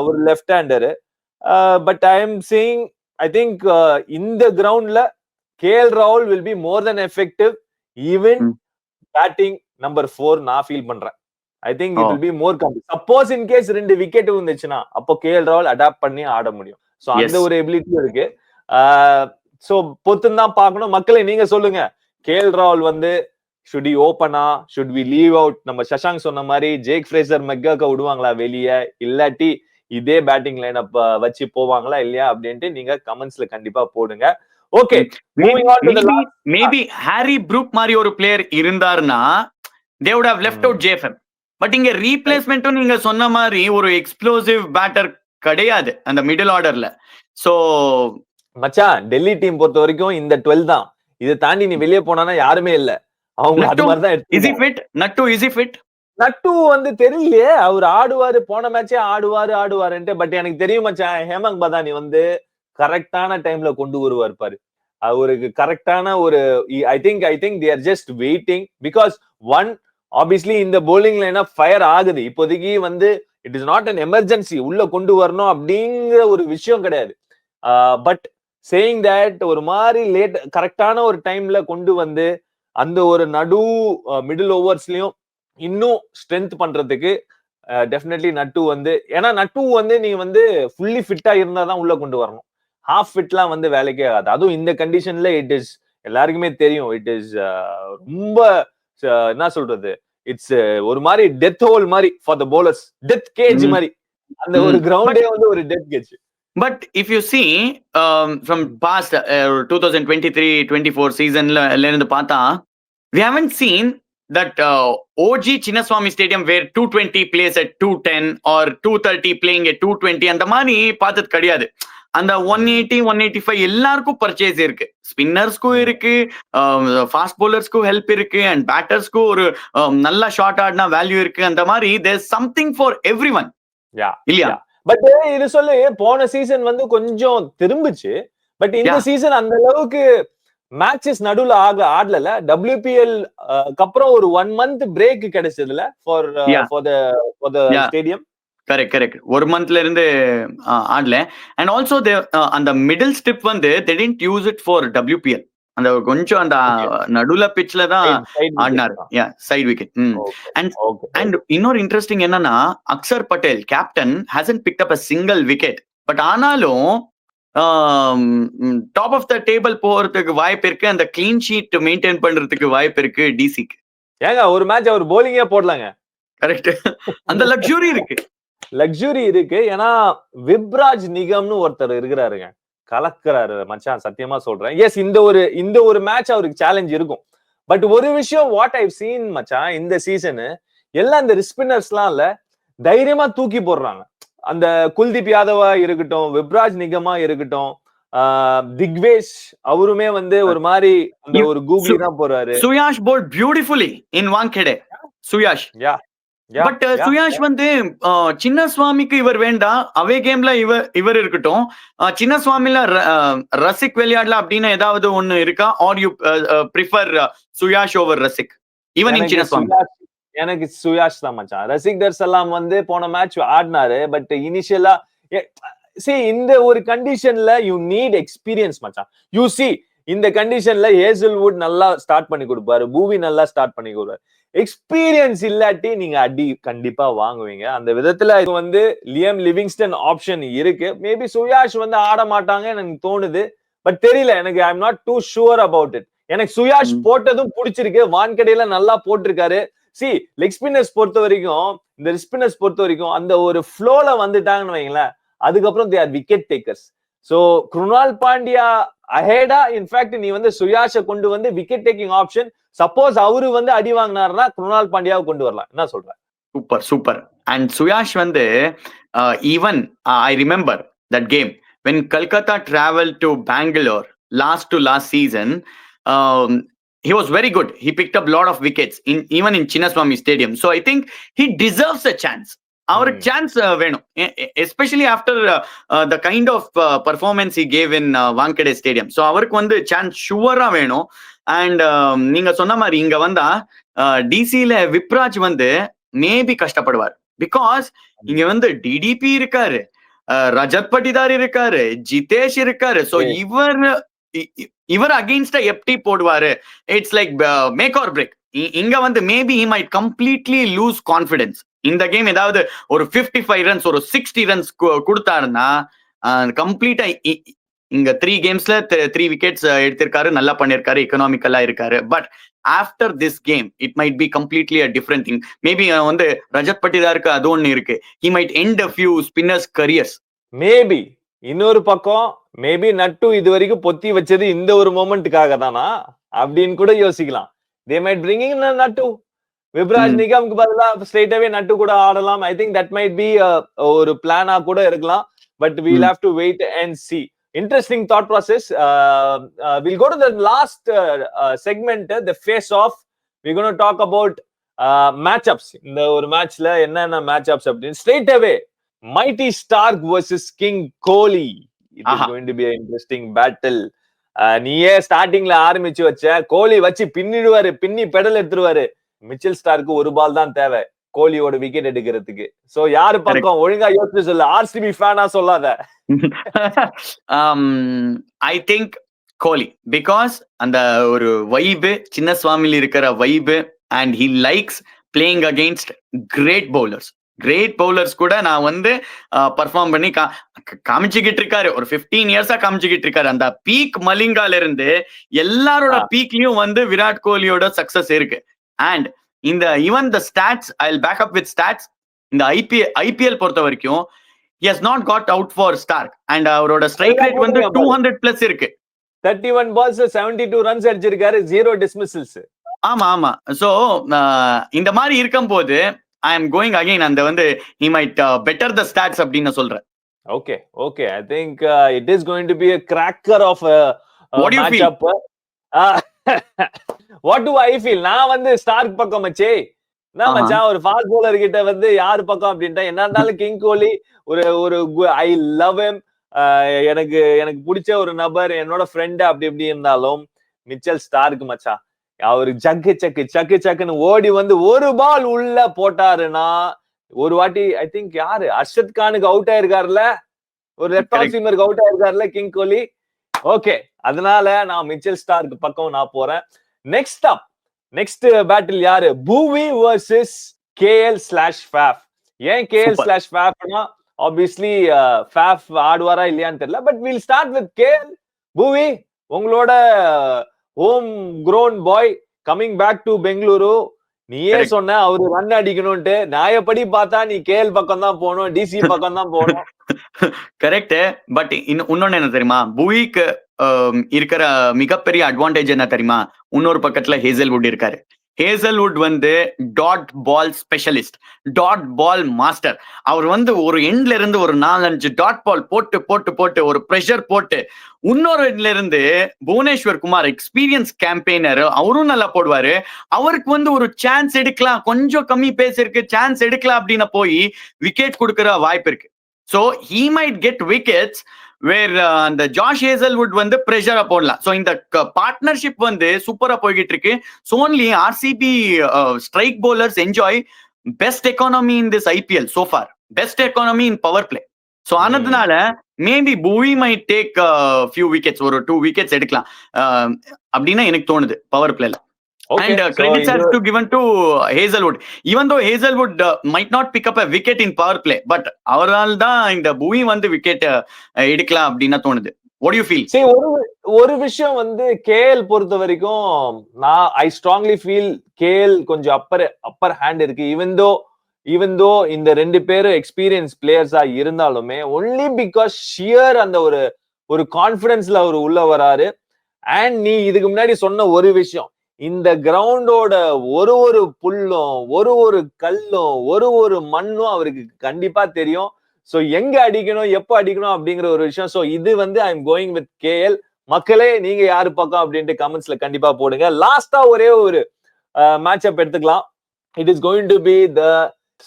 ஒரு left hander. But I am saying, I think இந்த கிரவுண்ட்ல KL ராகுல் will be more than effective even batting number 4 நான் ஃபீல் பண்றேன். I think it will be more complete. Suppose in case 2 wicket வந்துச்சுன்னா அப்போ KL ராகுல் அடாப்ட் பண்ணி ஆட முடியும். சோ அந்த ஒரு எபிலிட்டி இருக்கு. சோ பொத்துன்னு தான் பார்க்கணும். மக்களை நீங்க சொல்லுங்க, KL ராகுல் வந்து should he open-ஆ, should we leave out? நம்ம சஷாங்க் சொன்ன மாதிரி ஜேக் ஃப்ரேசர் மெக்காக்க விடுவாங்களா வெளியே, இல்லாட்டி இதே பேட்டிங் லைனப் வச்சு போவாங்களா இல்லையா அப்படின்ட்டு நீங்க கமெண்ட்ஸ்ல கண்டிப்பா போடுங்க. Okay, moving on to the last. Maybe Harry Brook மாதிரி ஒரு பிளேயர் இருந்தாருன்னா they would have left out JFM. But இங்க ரீப்ளேஸ்மெண்ட்டும் நீங்க சொன்ன மாதிரி ஒரு எக்ஸ்ப்ளோசிவ் பேட்டர் கிடையாது அந்த மிடில் ஆர்டர்ல. சோ மச்சான், டெல்லி டீம் பொறுத்த வரைக்கும் இந்த 12 தான். இதை தாண்டி நீ வெளியே போனானா யாருமே இல்ல. அவங்க அது மாதிரி தான் இஸ் ஹி ஃபிட்? நட்டு வந்து தெரியலையே, அவர் ஆடுவாரு, போன மேட்சே ஆடுவாருன்ட்டு. பட் எனக்கு தெரியும் மச்சான், ஹேமந்த் பதானி வந்து கரெக்டான டைம்ல கொண்டு வருவார் பாரு. அவருக்கு கரெக்டான ஒரு I think they are just waiting because one obviously இந்த bowling லைனா ஃபயர் ஆகுது. இப்போதைக்கு வந்து it is not an emergency, உள்ள கொண்டு வரணும் அப்படிங்கிற ஒரு விஷயம் கிடையாது. பட் சேயிங் தட் ஒரு மாதிரி லேட் கரெக்டான ஒரு டைம்ல கொண்டு வந்து அந்த ஒரு நடு மிடில் ஓவர்ஸ்லயும் இன்னும் ஸ்ட்ரென்த் பண்றதுக்கு டெஃபினெட்லி நட்டு வந்து, ஏன்னா நட்டு வந்து நீ வந்து ஃபுல்லி ஃபிட்டா இருந்தா தான் உள்ள கொண்டு வரணும். ஹாஃப் ஃபிட்லாம் வந்து வேலைக்கே ஆகாது. அதுவும் இந்த கண்டிஷன்ல எல்லாருக்குமே தெரியும். இட் இஸ் ரொம்ப என்ன சொல்றது, இட்ஸ் ஒரு மாதிரி டெத் ஹோல் மாதிரி for the bowlers, death cage மாதிரி. அந்த ஒரு கிரவுண்டே வந்து ஒரு death cage. But if you see from past 2023-24 season la irundhu paatha, we haven't seen that OG Chinnaswamy Stadium where 220 plays at 210 or 230 playing at 220 அந்த மாதிரி பார்த்தது கிடையாது. அந்த 180 185 எல்லாருக்கும் பர்ச்சேஸ் இருக்கு. ஸ்பின்னர்ஸ்க்கும் இருக்கு, ஃபாஸ்ட் bowlersக்கும் ஹெல்ப் இருக்கு, அண்ட் பேட்டர்ஸ்க்கும் ஒரு நல்ல ஷாட் ஆடினா வேல்யூ இருக்கு. அந்த மாதிரி there's something for everyone. இல்லையா? பட் இது சொல்லு, போன சீசன் வந்து கொஞ்சம் திரும்பிச்சு. பட் இந்த சீசன் அந்த அளவுக்கு மேட்சஸ் நடுவுல ஆடல. WPL அப்புறம் ஒரு 1 month பிரேக் கிடைச்சதுல ஃபார் தி ஸ்டேடியம். கரெக்ட். 1 monthல இருந்து ஆடல. அண்ட் ஆல்சோ அந்த மிடில் ஸ்ட்ரிப் வந்து they didn't use it for WPL. அந்த கொஞ்சம் அந்த நடுவுல பிட்ச்ல தான் ஆடினாரு. Side wicket. அண்ட் இன்னொரு இன்ட்ரெஸ்டிங் என்னன்னா, Axar Patel captain hasn't picked up a single wicket. But ஆனாலும் டாப் ஆஃப் த டேபிள் போறதுக்கு வாய்ப்பு இருக்கு, அந்த கிளீன் ஷீட் மெயின்டைன் பண்றதுக்கு வாய்ப்பு இருக்கு டிசிக்கு. ஏங்க ஒரு மேட்ச் அவர் bowling-ஏ போடலாங்க. கரெக்ட். அந்த லக்ஸுரி இருக்கு. ஏன்னா விப்ராஜ் நிகம்னு ஒருத்தர் இருக்கிறாருங்க, கலக்குறாரு மச்சான், சத்தியமா சொல்றேன். எஸ், இந்த ஒரு மேட்ச் அவருக்கு சேலஞ்ச் இருக்கும். பட் ஒரு விஷயம் வாட் ஐவ் சீன் மச்சான், இந்த சீசனு எல்லாம் இந்த ஸ்பின்னர்ஸ்லாம் இல்ல, தைரியமா தூக்கி போடுறாங்க. அந்த குல்தீப் யாதவா இருக்கட்டும், விப்ராஜ் நிகமா இருக்கட்டும், திக்வேஷ் அவருமே வந்து ஒரு மாதிரி அந்த ஒரு கூகுளி தான் போறாரு. Suyash bowled beautifully in Wankhede. Suyash. But Suyash வந்து சின்னசுவாமிக்கு இவர் வேண்டாம், அவே கேம்ல இவர் இருக்கட்டும், சின்னசுவாமில ரசிக் விளையாடல அப்படின்னு ஏதாவது ஒண்ணு இருக்கா? Are you prefer Suyash over Rasik even in Chinnaswamy? எனக்கு சுயாஷ் தான் மச்சான். ரசிக் தர்சலாம் வந்து போன மேட்ச் ஆடினாரு. பட் இனிஷியலா இந்த ஒரு கண்டிஷன்ல யூ நீட் எக்ஸ்பீரியன்ஸ் மச்சான். யூ சி இந்த கண்டிஷன்ல ஹேசல்வுட் நல்லா ஸ்டார்ட் பண்ணி கொடுப்பாரு, பூவி நல்லா ஸ்டார்ட் பண்ணி கொடுப்பாரு. எக்ஸ்பீரியன்ஸ் இல்லாட்டி நீங்க அடி கண்டிப்பா வாங்குவீங்க. அந்த விதத்துல இது வந்து லியம் லிவிங்ஸ்டன் ஆப்ஷன் இருக்கு. மேபி சுயாஷ் வந்து ஆட மாட்டாங்க எனக்கு தோணுது. பட் தெரியல, எனக்கு I am not too sure about it. எனக்கு சுயாஷ் போட்டதும் பிடிச்சிருக்கு, வான்கடையில நல்லா போட்டிருக்காரு. லெக் ஸ்பின்னர்ஸ் பொறுத்த வரைக்கும், இந்த ஸ்பின்னர்ஸ் பொறுத்த வரைக்கும் அந்த ஒரு ஃப்ளோல வந்துட்டாங்கன்னு வைங்களேன், அதுக்கப்புறம் they are wicket takers. So Krunal Pandya அஹேடா, இன்ஃபேக்ட் நீ வந்து சுயாஷை கொண்டு வந்து விக்கெட் டேக்கிங் ஆப்ஷன், சப்போஸ் அவரு வந்து அடி வாங்கினாருன்னா குருணால் பாண்டியாவை கொண்டு வரலாம். என்ன சொல்ற? சூப்பர். அண்ட் சுயாஷ் வந்து even I remember that game when Kolkata traveled to Bangalore last season, he was very good. He picked up a lot of wickets even in Chinnaswamy Stadium. So I think he deserves a chance. அவருக்கு chance வேணும், especially after the kind of performance he gave in Wankhede stadium. So அவருக்கு வந்து chance ஷுவரா வேணும். And நீங்க சொன்ன மாதிரி இங்க வந்தா டிசில விப்ராஜ் வந்து மேபி கஷ்டப்படுவார். பிகாஸ் இங்க வந்து டிடிபி இருக்காரு, ரஜத் பட்டிதார் இருக்காரு, ஜிதேஷ் இருக்காரு. ஸோ இவர் அகெயின்ஸ்டா எப்படி போடுவாரு? It's like make or break. இங்க வந்து maybe he might completely lose confidence. இந்த கேம் ஏதாவது ஒரு 55 ரன்ஸ் ஒரு 60 ரன்ஸ் கொடுத்தாருன்னா கம்ப்ளீட்டா இங்க 3 கேம்ஸ்ல 3 விக்கெட்ஸ் எடுத்திருக்காரு, நல்லா பண்ணிருக்காரு, எக்கனாமிக்கலா இருக்காரு. But after this game it might be completely a different thing. Maybe வந்து ரஜத் பட்டிதாருக்கு அது ஒண்ணு இருக்கு, he might end a few spinners careers. Maybe இன்னொரு பக்கம் மேபி நட்டு இது வரைக்கும் பொத்தி வச்சது இந்த ஒரு மொமெண்ட்டுக்காக தானா அப்படின்னு கூட யோசிக்கலாம். தே மைட் பிரிங் இன் நட்டு. விப்ராஜ் நிகம்க்கு பதிலா ஸ்ட்ரைட்டாவே நட்டு கூட ஆடலாம். I think that might be ஒரு பிளானா கூட இருக்கலாம். But we'll have to wait and see. Interesting thought process. We'll go to the last segment, the face off. We're going to talk about matchups. இந்த ஒரு மேட்ச்ல என்னென்ன matchups அப்படின்னு straight away mighty Stark versus King Kohli. It is going to be an interesting battle. நீயே ஸ்டார்டிங்ல ஆரம்பிச்சு வச்ச, கோலி வச்சு பின்னிடுவாரு, பின்னி பெடல் எடுத்துருவாரு. மிச்சல் ஸ்டார்க்கு ஒரு பால் தான் தேவை கோலியோட விக்கெட் எடுக்கிறதுக்கு. சோ யாரு பக்கம் ஒழுங்கா யோசிச்சு சொல்ல, ஆர்சிபி ஃபேனா சொல்லாத. ஐ திங்க் கோலி, பிகாஸ் அந்த ஒரு வைபு சின்னசுவாமியில் இருக்கிற vibe, and he likes playing against great bowlers. Great bowlers கூட நான் வந்து பர்ஃபார்ம் பண்ணி காமிச்சுக்கிட்டு இருக்காரு. ஒரு 15 இயர்ஸா காமிச்சுக்கிட்டு இருக்காரு. அந்த பீக் மலிங்கால இருந்து எல்லாரோட பீக்லயும் வந்து விராட் கோலியோட சக்சஸ் இருக்கு. அண்ட் இந்த even the stats, I will back up with stats. இந்த ஐபிஎல் பொறுத்த வரைக்கும் he has not got out for Stark and அவரோட ஸ்ட்ரைக் ரேட் வந்து 200 பிளஸ் இருக்கு. 31 balls 72 runs அடிச்சிருக்காரு, 0 dismissals. ஆமா. சோ இந்த மாதிரி இருக்கும்போது I am going again and வந்து he might better the stats அப்படின்னு சொல்றேன். Okay. I think it is going to be a cracker of a what do you matchup. What do I feel? நான் வந்து Stark பக்கம் மச்சே. நான் மச்சான் ஒரு fast bowler கிட்ட வந்து யார் பக்கம் அப்படின்ட்டா என்ன இருந்தாலும் கிங் கோலி ஒரு ஐ லவ் ஹிம். எனக்கு பிடிச்ச ஒரு நபர், என்னோட ஃப்ரெண்ட் அப்படி இப்படி இருந்தாலும் மிச்சல் ஸ்டார்க் மச்சான். அவரு சக்குன்னு ஓடி வந்து ஒரு பால் உள்ள போட்டாருன்னா, ஒரு வாட்டி ஐ திங்க் யாரு அர்ஷத் கானுக்கு அவுட் ஆயிருக்காருல, ஒரு லெஃப்ட் ஆர்ம் சீமருக்கு அவுட் ஆயிருக்காருல கிங் கோலி. ஓகே, அதனால நான் மிச்சல் ஸ்டார்க் பக்கம் நான் போறேன். நெக்ஸ்ட் பேட்டில் யாரு? பூவி வர்சஸ் KL/FAF. ஏன் KL/FAFனா ஆப்வியஸ்லி FAF ஆடுவாரா இல்லையான்னு தெரியல. But will start with KL. Bhuvi, உங்களோட home grown boy coming back to Bengaluru. நீயே சொன்ன அவரு ரன் அடிக்கணும்ட்டு. நியாயப்படி பார்த்தா நீ KL பக்கம் தான் போகணும், DC பக்கம் தான் போகணும். கரெக்ட். பட் இன்னொன்னு என்ன தெரியுமா, புவிக்கு இருக்கிற மிகப்பெரிய அட்வான்டேஜ் என்ன தெரியுமா? இன்னொரு பக்கத்துல ஹேசல்வுட் இருக்காரு. ஹேசல்வுட் வந்து dot ball specialist, dot ball master. அவர் வந்து ஒரு எண்ட்ல இருந்து ஒரு 4-5 டாட் பால் போட்டு ஒரு பிரஷர் போட்டு, இன்னொரு எண்ட்ல இருந்து புவனேஸ்வர் குமார் எக்ஸ்பீரியன்ஸ் கேம்பெயினர், அவரும் நல்லா போடுவாரு. அவருக்கு வந்து ஒரு சான்ஸ் எடுக்கலாம், கொஞ்சம் கம்மி பேஸ் இருக்கு, சான்ஸ் எடுக்கலாம் அப்படின்னு போய் விக்கெட் கொடுக்கிற வாய்ப்பு இருக்கு. So he might get wickets where அந்த ஜாஷ் ஹேசல்வுட் வந்து பிரஷரா போடலாம். சோ இந்த பார்ட்னர்ஷிப் வந்து சூப்பரா போய்கிட்டு இருக்கு. So only RCB strike bowlers enjoy best economy in this IPL so far, best economy in power play. So ஆனதுனால மேபி புவி might take few wickets, ஒரு 2 wickets எடுக்கலாம் அப்படின்னா எனக்கு தோணுது பவர் பிளேல. And credits has to given to Hazelwood. Even though Hazelwood might not pick up a wicket in power play, but அவரால் தான் இந்த பூவி வந்து விக்கெட் எடுக்கலாம் அப்படின்னு தோணுது. What do you feel? சரி, ஒரு விஷயம் வந்து KL பொறுத்த வரைக்கும் நான் ஐ ஸ்ட்ராங்லி ஃபீல் KL கொஞ்சம் அப்பர் ஹேண்ட் இருக்கு. even though இந்த ரெண்டு பேரும் எக்ஸ்பீரியன்ஸ் பிளேயர்ஸா இருந்தாலுமே only because sheer அந்த ஒரு கான்ஃபிடன்ஸ்ல அவர் உள்ள வராரு. அண்ட் நீ இதுக்கு முன்னாடி சொன்ன ஒரு விஷயம், இந்த கிரவுண்டோட ஒரு புல்லும் ஒரு கல்லும் ஒரு மண்ணும் அவருக்கு கண்டிப்பா தெரியும். சோ எங்க அடிக்கணும், எப்ப அடிக்கணும் அப்படிங்கிற ஒரு விஷயம். சோ இது வந்து I am going with KL. மக்களே, நீங்க யாரு பக்கம் அப்படின்ட்டு கமெண்ட்ஸ்ல கண்டிப்பா போடுங்க. லாஸ்டா ஒரே ஒரு மேட்ச் அப் எடுத்துக்கலாம். It is going to be the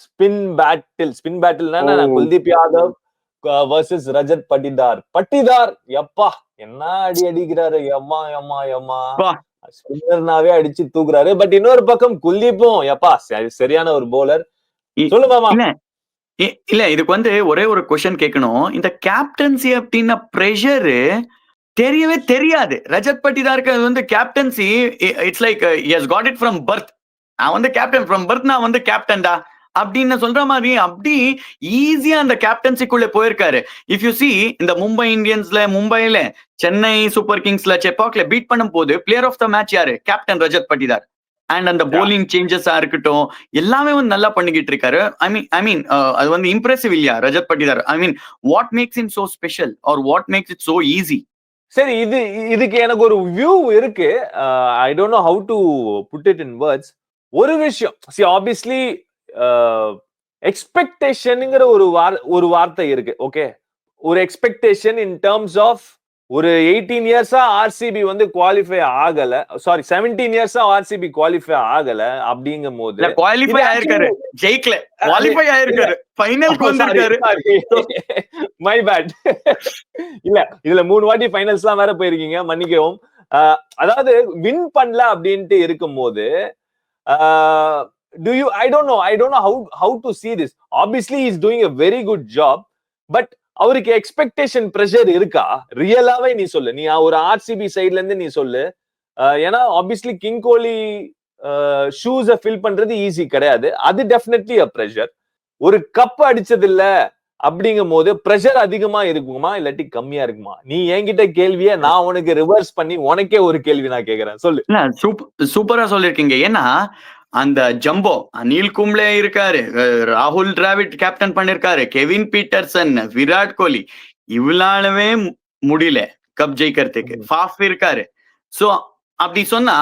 spin பேட்டில்னா குல்தீப் யாதவ் வர்சஸ் ரஜத் பட்டிதார். எப்பா என்ன அடிக்கிறாரு, எம்மா ஸ்பின்னர்னாவே அடிச்சு தூக்குறாரு. பட் இன்னொரு பக்கம் குல்தீப்பும் எப்பா சரியான ஒரு போலர். சொல்லுமாமா. இல்ல, இதுக்கு வந்து ஒரே ஒரு கொஸ்டின் கேட்கணும். இந்த கேப்டன்சி அப்படின்ன பிரஷர் தெரியவே தெரியாது. ரஜத் பட்டிதாருக்கு வந்து captaincy it's like he has got it from birth. நான் வந்து கேப்டன் ஃப்ரம் பர்த், நான் வந்து கேப்டன்டா அப்படின்னு சொல்ற மாதிரி அப்படி ஈஸியா அந்த கேப்டன்சிக்குள்ள போயிருக்காரு. இஃப் யூ சி இந்த மும்பை இந்தியன்ஸ்ல, மும்பைல சென்னை சூப்பர் கிங்ஸ்ல செப்பாக்ல பீட் பண்ணும் போது பிளேயர் ஆஃப் த மேட்ச் யாரு? கேப்டன் ரஜத் பட்டிதார். அண்ட் அந்த போலிங் சேஞ்சஸா இருக்கட்டும் எல்லாமே வந்து நல்லா பண்ணிக்கிட்டு இருக்காரு. ஐ மீன் அது வந்து இம்ப்ரெசிவ் இல்லையா Rajat Patidar? I mean what makes him so special or what makes it so easy? சரி, இதுக்கு எனக்கு ஒரு வியூ இருக்கு. I don't know how to put it in words. ஒரு விஷயம், ஆப்வியஸ்லி எக்ஸ்பெக்டேஷன்ங்கிற ஒரு வார்த்தை இருக்கு. ஓகே, ஒரு எக்ஸ்பெக்டேஷன் இன் டர்ம்ஸ் ஆஃப் ஒரு 18 இயர்ஸா RCB வந்து குவாலிஃபை ஆகல, சாரி 17 இயர்ஸா RCB குவாலிஃபை ஆகல. அப்படிங்கும் போது குவாலிஃபை ஆயிருக்காரு, ஜெயிக்கல, குவாலிஃபை ஆயிருக்காரு, ஃபைனலுக்கு வந்திருக்காரு. My bad. இல்ல, இதுல 3 வாட்டி ஃபைனல்ஸ்லாம் வேற போயிருக்கீங்க, மன்னிக்கவும். அதாவது வின் பண்ணல அப்படின்ட்டு இருக்கும்போது I don't know how to see this. Obviously he is doing a very good job, but அவருக்கு எக்ஸ்பெக்டேஷன் பிரஷர் இருக்கா? ரியலாவே நீ சொல்லு, நீ ஒரு RCB சைட்ல இருந்து நீ சொல்லு. ஏன்னா ஆப்வியஸ்லி கிங் கோலி ஷூஸ ஃபில் பண்றது ஈஸி கிடையாது. அது டெஃபினெட்லி அ பிரஷர். ஒரு கப் அடிச்சது இல்ல அப்படிங்கும் போது பிரஷர் அதிகமா இருக்குமா இல்லாட்டி கம்மியா இருக்குமா? நீ என்கிட்ட கேள்விய நான் உனக்கு ரிவர்ஸ் பண்ணி உனக்கே ஒரு கேள்வி நான் கேக்குறேன், சொல்லு. சூப்பரா சொல்லிருக்கீங்க. ஏன்னா அந்த ஜம்போ அனில் கும்ளே இருக்காரு, ராகுல் டிராவிட் கேப்டன் பண்ணிருக்காரு, கெவின் பீட்டர்சன், விராட் கோலி, இவளாலவே முடியல கப் ஜெயிக்கிறதுக்கு. ஃபாஃப் இருக்காரு. சோ அப்படி சொன்னா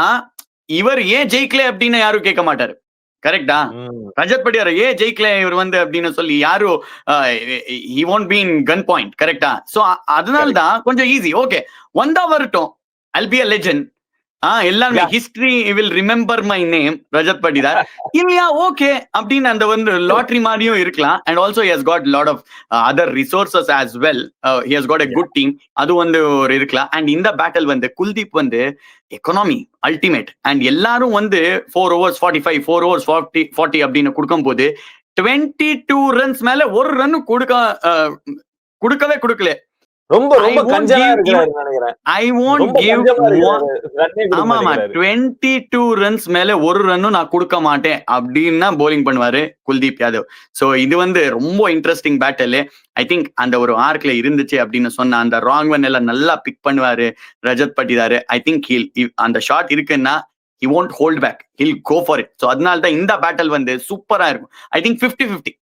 இவர் ஏன் ஜெயிக்கல அப்படின்னு யாரும் கேட்க மாட்டாரு. கரெக்டா? ரஜத் படியார் ஏன் ஜெயிக்கல இவர் வந்து அப்படின்னு சொல்லி யாரும் he won't be in gun point. கரெக்டா? சோ அதனால்தான் கொஞ்சம் ஈஸி. ஓகே, வந்தா வரட்டும், I'll be a legend. எல்லாமே history will remember my name Rajat Patidar. இல்லையா ஓகே அப்படின்னு அந்த வந்து லாட்டரி மாதிரியும் இருக்கலாம். And also he has got lot of other resources as well. He has got a good team. அது வந்து ஒரு இருக்கலாம். அண்ட் இந்த பேட்டில் வந்து குல்தீப் வந்து எக்கனாமி அல்டிமேட் அண்ட் எல்லாரும் வந்து 4 overs 45 4 overs 40 அப்படின்னு கொடுக்கும் போது 22 runs மேல ஒரு ரன் கொடுக்கவே கொடுக்கல. ரொம்ப ரொம்ப கஞ்சனா இருக்காரு நினைக்கிறேன். I won't give ஆமா 22 runs மேல ஒரு ரன்னும் நான் கொடுக்க மாட்டேன் அப்படின்னா போலிங் பண்ணுவாரு குல்தீப் யாதவ். சோ இது வந்து ரொம்ப இன்ட்ரெஸ்டிங் பேட்டில். ஐ திங்க் அந்த ஒரு ஆர்க்ல இருந்துச்சு அப்படின்னு சொன்ன அந்த ராங் ஒன் எல்லாம் நல்லா பிக் பண்ணுவாரு ரஜத் பட்டிதாரு. ஐ திங்க் அந்த ஷாட் இருக்குன்னா he won't hold back, he'll go for it. So அதனால தான் இந்த பேட்டில் வந்து சூப்பரா இருக்கும். I think 50-50.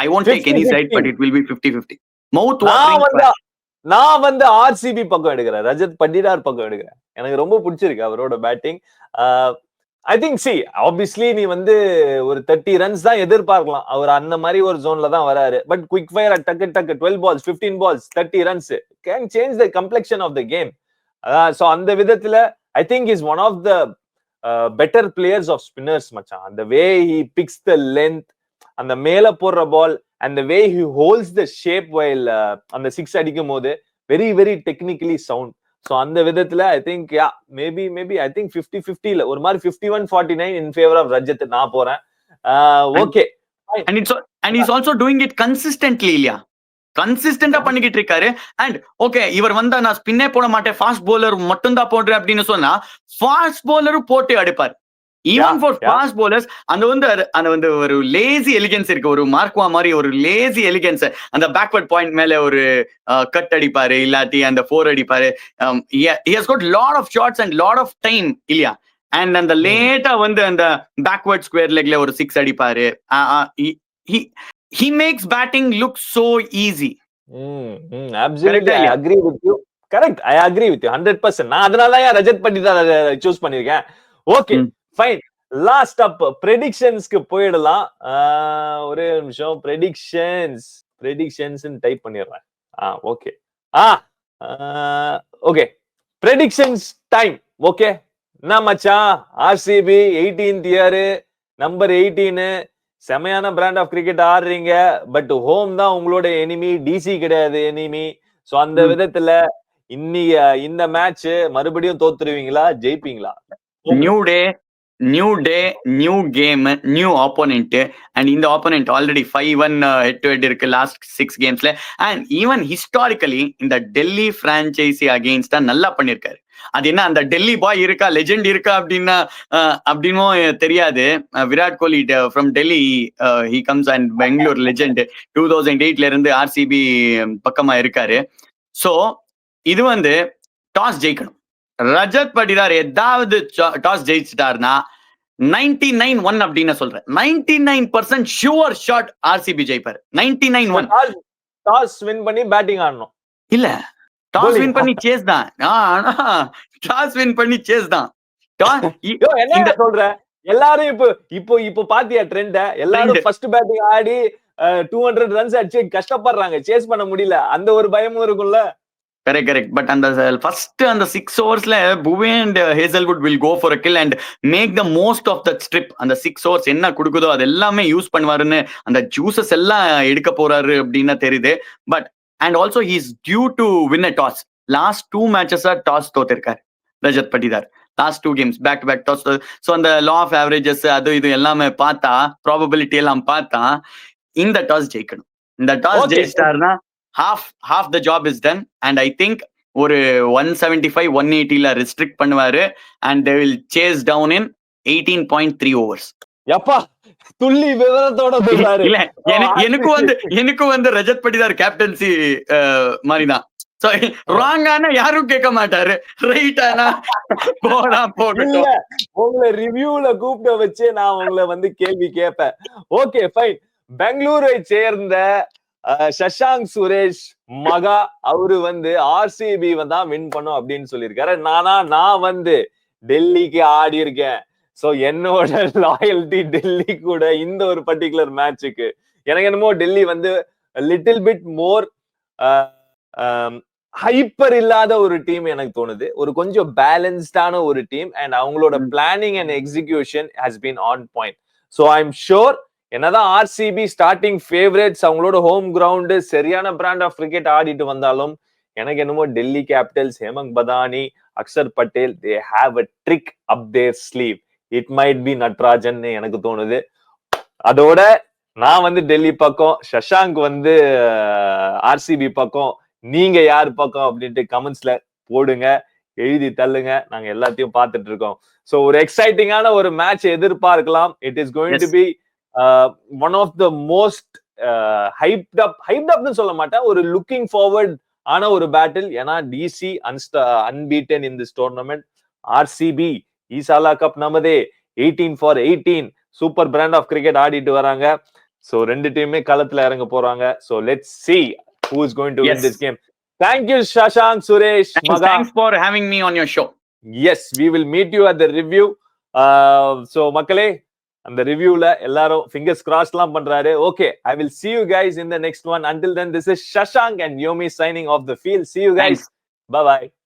I won't take any side, but it will be 50-50. Mouth watering. நான் வந்து ஆர்சிபி பக்கம் எடுக்கிறேன், ரஜத் பட்டிதார் பக்கம் எடுக்கிறேன். எனக்கு ரொம்ப பிடிச்சிருக்கு அவரோட பேட்டிங். ஐ திங்க் ஆப்வியஸ்லி நீ வந்து ஒரு 30 runs தான் எதிர்பார்க்கலாம். அவர் அந்த மாதிரி ஒரு ஜோன்ல தான் வராரு. பட் குவிக் ஃபயர் டக்கு 12 balls 15 balls 30 runs can change the complexion of the game. So அந்த விதத்துல I think is one of the better players of spinners மச்சான். அந்த way he picks the length, அந்த மேல போடுற பால், and the way he holds the shape while அந்த 6 அடிக்கும் போது very very technically sound. so அந்த விதத்துல I think maybe I think 50-50 இல்ல ஒரு மாதிரி 51-49 in favor of ரஜத் நான் போறேன். okay, and he's also doing it consistently. இல்லையா, கன்சிஸ்டன்டா பண்ணிக்கிட்டு இருக்காரு. அண்ட் ஓகே, இவர் வந்தா நான் ஸ்பின்னே போட மாட்டேன், ஃபாஸ்ட் பவுலர் மட்டும் தான் போடுறேன் அப்படின்னு சொன்னா ஃபாஸ்ட் பவுலரும் போட்டு அடிப்பார். ஈவன் ஃபார் ஃபாஸ்ட் பவுலர்ஸ் அந்த வந்து ஒரு லேசி எலிகன்ஸ் இருக்கு. ஒரு மார்க்வா மாதிரி ஒரு லேசி எலிகன்ஸ். அந்த பேக்வர்ட் பாயிண்ட் மேல ஒரு கட் அடிப்பாரு, இல்லாட்டி அந்த 4 அடிப்பாரு. he has got lot of shots and lot of time இல்லையா. அண்ட் அந்த லேட்டா வந்து அந்த பேக்வர்ட் ஸ்கொயர் லெக்ல ஒரு 6 அடிப்பாரு. he makes batting look so easy. Absolutely, I agree with you. Correct, I agree with you 100%. நான் அதனால தான் ரஜத் பட்டிதார் சூஸ் பண்ணிருக்கேன். ஓகே ஃபைன், லாஸ்ட் அப் ப்ரெடிக்ஷன்ஸ்க்கு போயிடலாம். ஒரே நிமிஷம், ப்ரெடிக்ஷன்ஸ் டைப் பண்ணிடுறேன். Okay okay, predictions time. Okay, என்ன மச்சான், ஆர்சிபி 18th year, நம்பர் 18, செமையான பிராண்ட் ஆஃப் கிரிக்கெட் ஆடுறீங்க. பட் ஹோம் தான் உங்களோட எனிமி, டிசி கிடையாது எனிமி. சோ அந்த விதத்துல இன்னைக்கு இந்த மேட்ச் மறுபடியும் தோத்துருவீங்களா, ஜெயிப்பீங்களா? New day new game new opponent. And இந்த opponent already 5-1 head to head இருக்கு last 6 games. And even historically இந்த டெல்லி பிரான்ச்சைசி அகெயின்ஸ்டா நல்லா பண்ணிருக்காரு. அது என்ன, அந்த டெல்லி பாய் இருக்கா, லெஜெண்ட் இருக்கா அப்படின்னும் தெரியாது. Virat Kohli from Delhi, he comes and Bangalore legend. 2008 இருந்து ஆர்சிபி பக்கமா இருக்காரு. சோ இது வந்து டாஸ் ஜெயிக்கணும். ரஜத் பட்டிதார் ஏதாவது டாஸ் ஜெயிச்சிட்டாருன்னா 99-1 அப்படின்னு சொல்றேன். 99% ஷுவர் ஷாட் ஆர்சிபி ஜெயிப்பாரு. 99-1. டாஸ் வின் பண்ணி பேட்டிங் ஆடணும் இல்ல, டாஸ் வின் பண்ணி சேஸ் தான். டாஸ் வின் பண்ணி சேஸ் தான். என்ன சொல்ற, எல்லாரும் இப்போ பாத்தியா ட்ரெண்ட், எல்லாரும் ஃபர்ஸ்ட் பேட்டிங் ஆடி 200 runs அடிச்சு கஷ்டப்படுறாங்க, சேஸ் பண்ண முடியல. அந்த ஒரு பயமும் இருக்கும்ல. கரெக்ட். பட் அந்த ஃபர்ஸ்ட் அந்த 6 overs Bhuvi and Hazlewood will go for a kill and make the most of the strip. அந்த 6 overs என்ன கொடுக்குதோ அது எல்லாமே யூஸ் பண்ணுவாருன்னு, அந்த ஜூசஸ் எல்லாம் எடுக்க போறாரு அப்படின்னு தெரியுது. But and also he is due to win a toss. Last 2 matches toss தோத்திருக்காரு Rajat Patidar. Last 2 games back to back toss. So அந்த லா ஆஃப் ஆவரேஜஸ் அது இது எல்லாமே பார்த்தா, ப்ராபபிலிட்டி எல்லாம் பார்த்தா இந்த டாஸ் ஜெயிக்கணும். இந்த toss ஜெயிச்சிட்டாருன்னா half the job is done. and I think ஒரு 175-180 ரெஸ்ட்ரிக்ட் பண்ணுவாரு and they will chase down in 18.3 overs. யப்பா, துள்ளி விவரத்தோட சொல்றாரு. இல்ல எனக்கும் வந்து ரஜத் படிதார் கேப்டன்சி மாதிரிதான். ராங்கான யாரும் கேட்க மாட்டாரு, ரைட்டானா போனா போகட்டும். உங்களை ரிவ்யூல கூப்பிட வச்சு நான் உங்களை வந்து கேள்வி கேட்பேன். Okay fine. பெங்களூரை சேர்ந்த சஷாங்க் சுரேஷ் மகா அவரு வந்து ஆர்சிபி தான் வின் பண்ணும் அப்படின்னு சொல்லியிருக்காரு. நான் வந்து டெல்லிக்கு ஆடி இருக்கேன். சோ என்னோட லாயல்டி டெல்லி கூட இந்த ஒரு பர்டிகுலர் மேட்சுக்கு. எனக்கு என்னமோ டெல்லி வந்து லிட்டில் பிட் மோர் ஹைப்பர் இல்லாத ஒரு டீம் எனக்கு தோணுது. ஒரு கொஞ்சம் பேலன்ஸ்டான ஒரு டீம் அண்ட் அவங்களோட planning and execution has been on point. So I am sure என்னதான் ஆர்சிபி ஸ்டார்டிங் ஃபேவரேட்ஸ் அவங்களோட ஹோம் கிரவுண்டு சரியான பிராண்ட் ஆஃப் கிரிக்கெட் ஆடிட்டு வந்தாலும் எனக்கு என்னமோ Delhi Capitals, Hemang Badani, Axar Patel they have a trick up their sleeve. It might be Natarajan எனக்கு தோணுது. அதோட நான் வந்து டெல்லி பக்கம், சஷாங்க் வந்து ஆர்சிபி பக்கம். நீங்க யார் பக்கம் அப்படின்ட்டு கமெண்ட்ஸ்ல போடுங்க, எழுதி தள்ளுங்க. நாங்க எல்லாத்தையும் பார்த்துட்டு இருக்கோம். சோ ஒரு எக்ஸைட்டிங்கான ஒரு மேட்ச் எதிர்பார்க்கலாம். It is going to be one of the most hyped அப்னு சொல்ல மாட்டேன், ஒரு லுக்கிங் ஃபார்வர்ட் ஆன ஒரு பேட்டில். ஏன்னா DC unbeaten in this tournament. RCB ஈசாலா கப் நமதே 18/18 சூப்பர் பிராண்ட் ஆஃப் கிரிக்கெட் ஆடிட்டு வராங்க. சோ ரெண்டு டீமுமே களத்துல இறங்க போறாங்க. So let's see who is going to win this game. Thank you Shashank, Suresh, Maga. Thanks for having me on your show. Yes, we will meet you at the review. So மக்களே, அந்த ரிவ்யூல எல்லாரும் fingers crossed லாம் பண்றாரு. Okay, I will see you guys in the next one. Until then, this is Shashank and Yomi signing off the field. See you guys. Bye bye.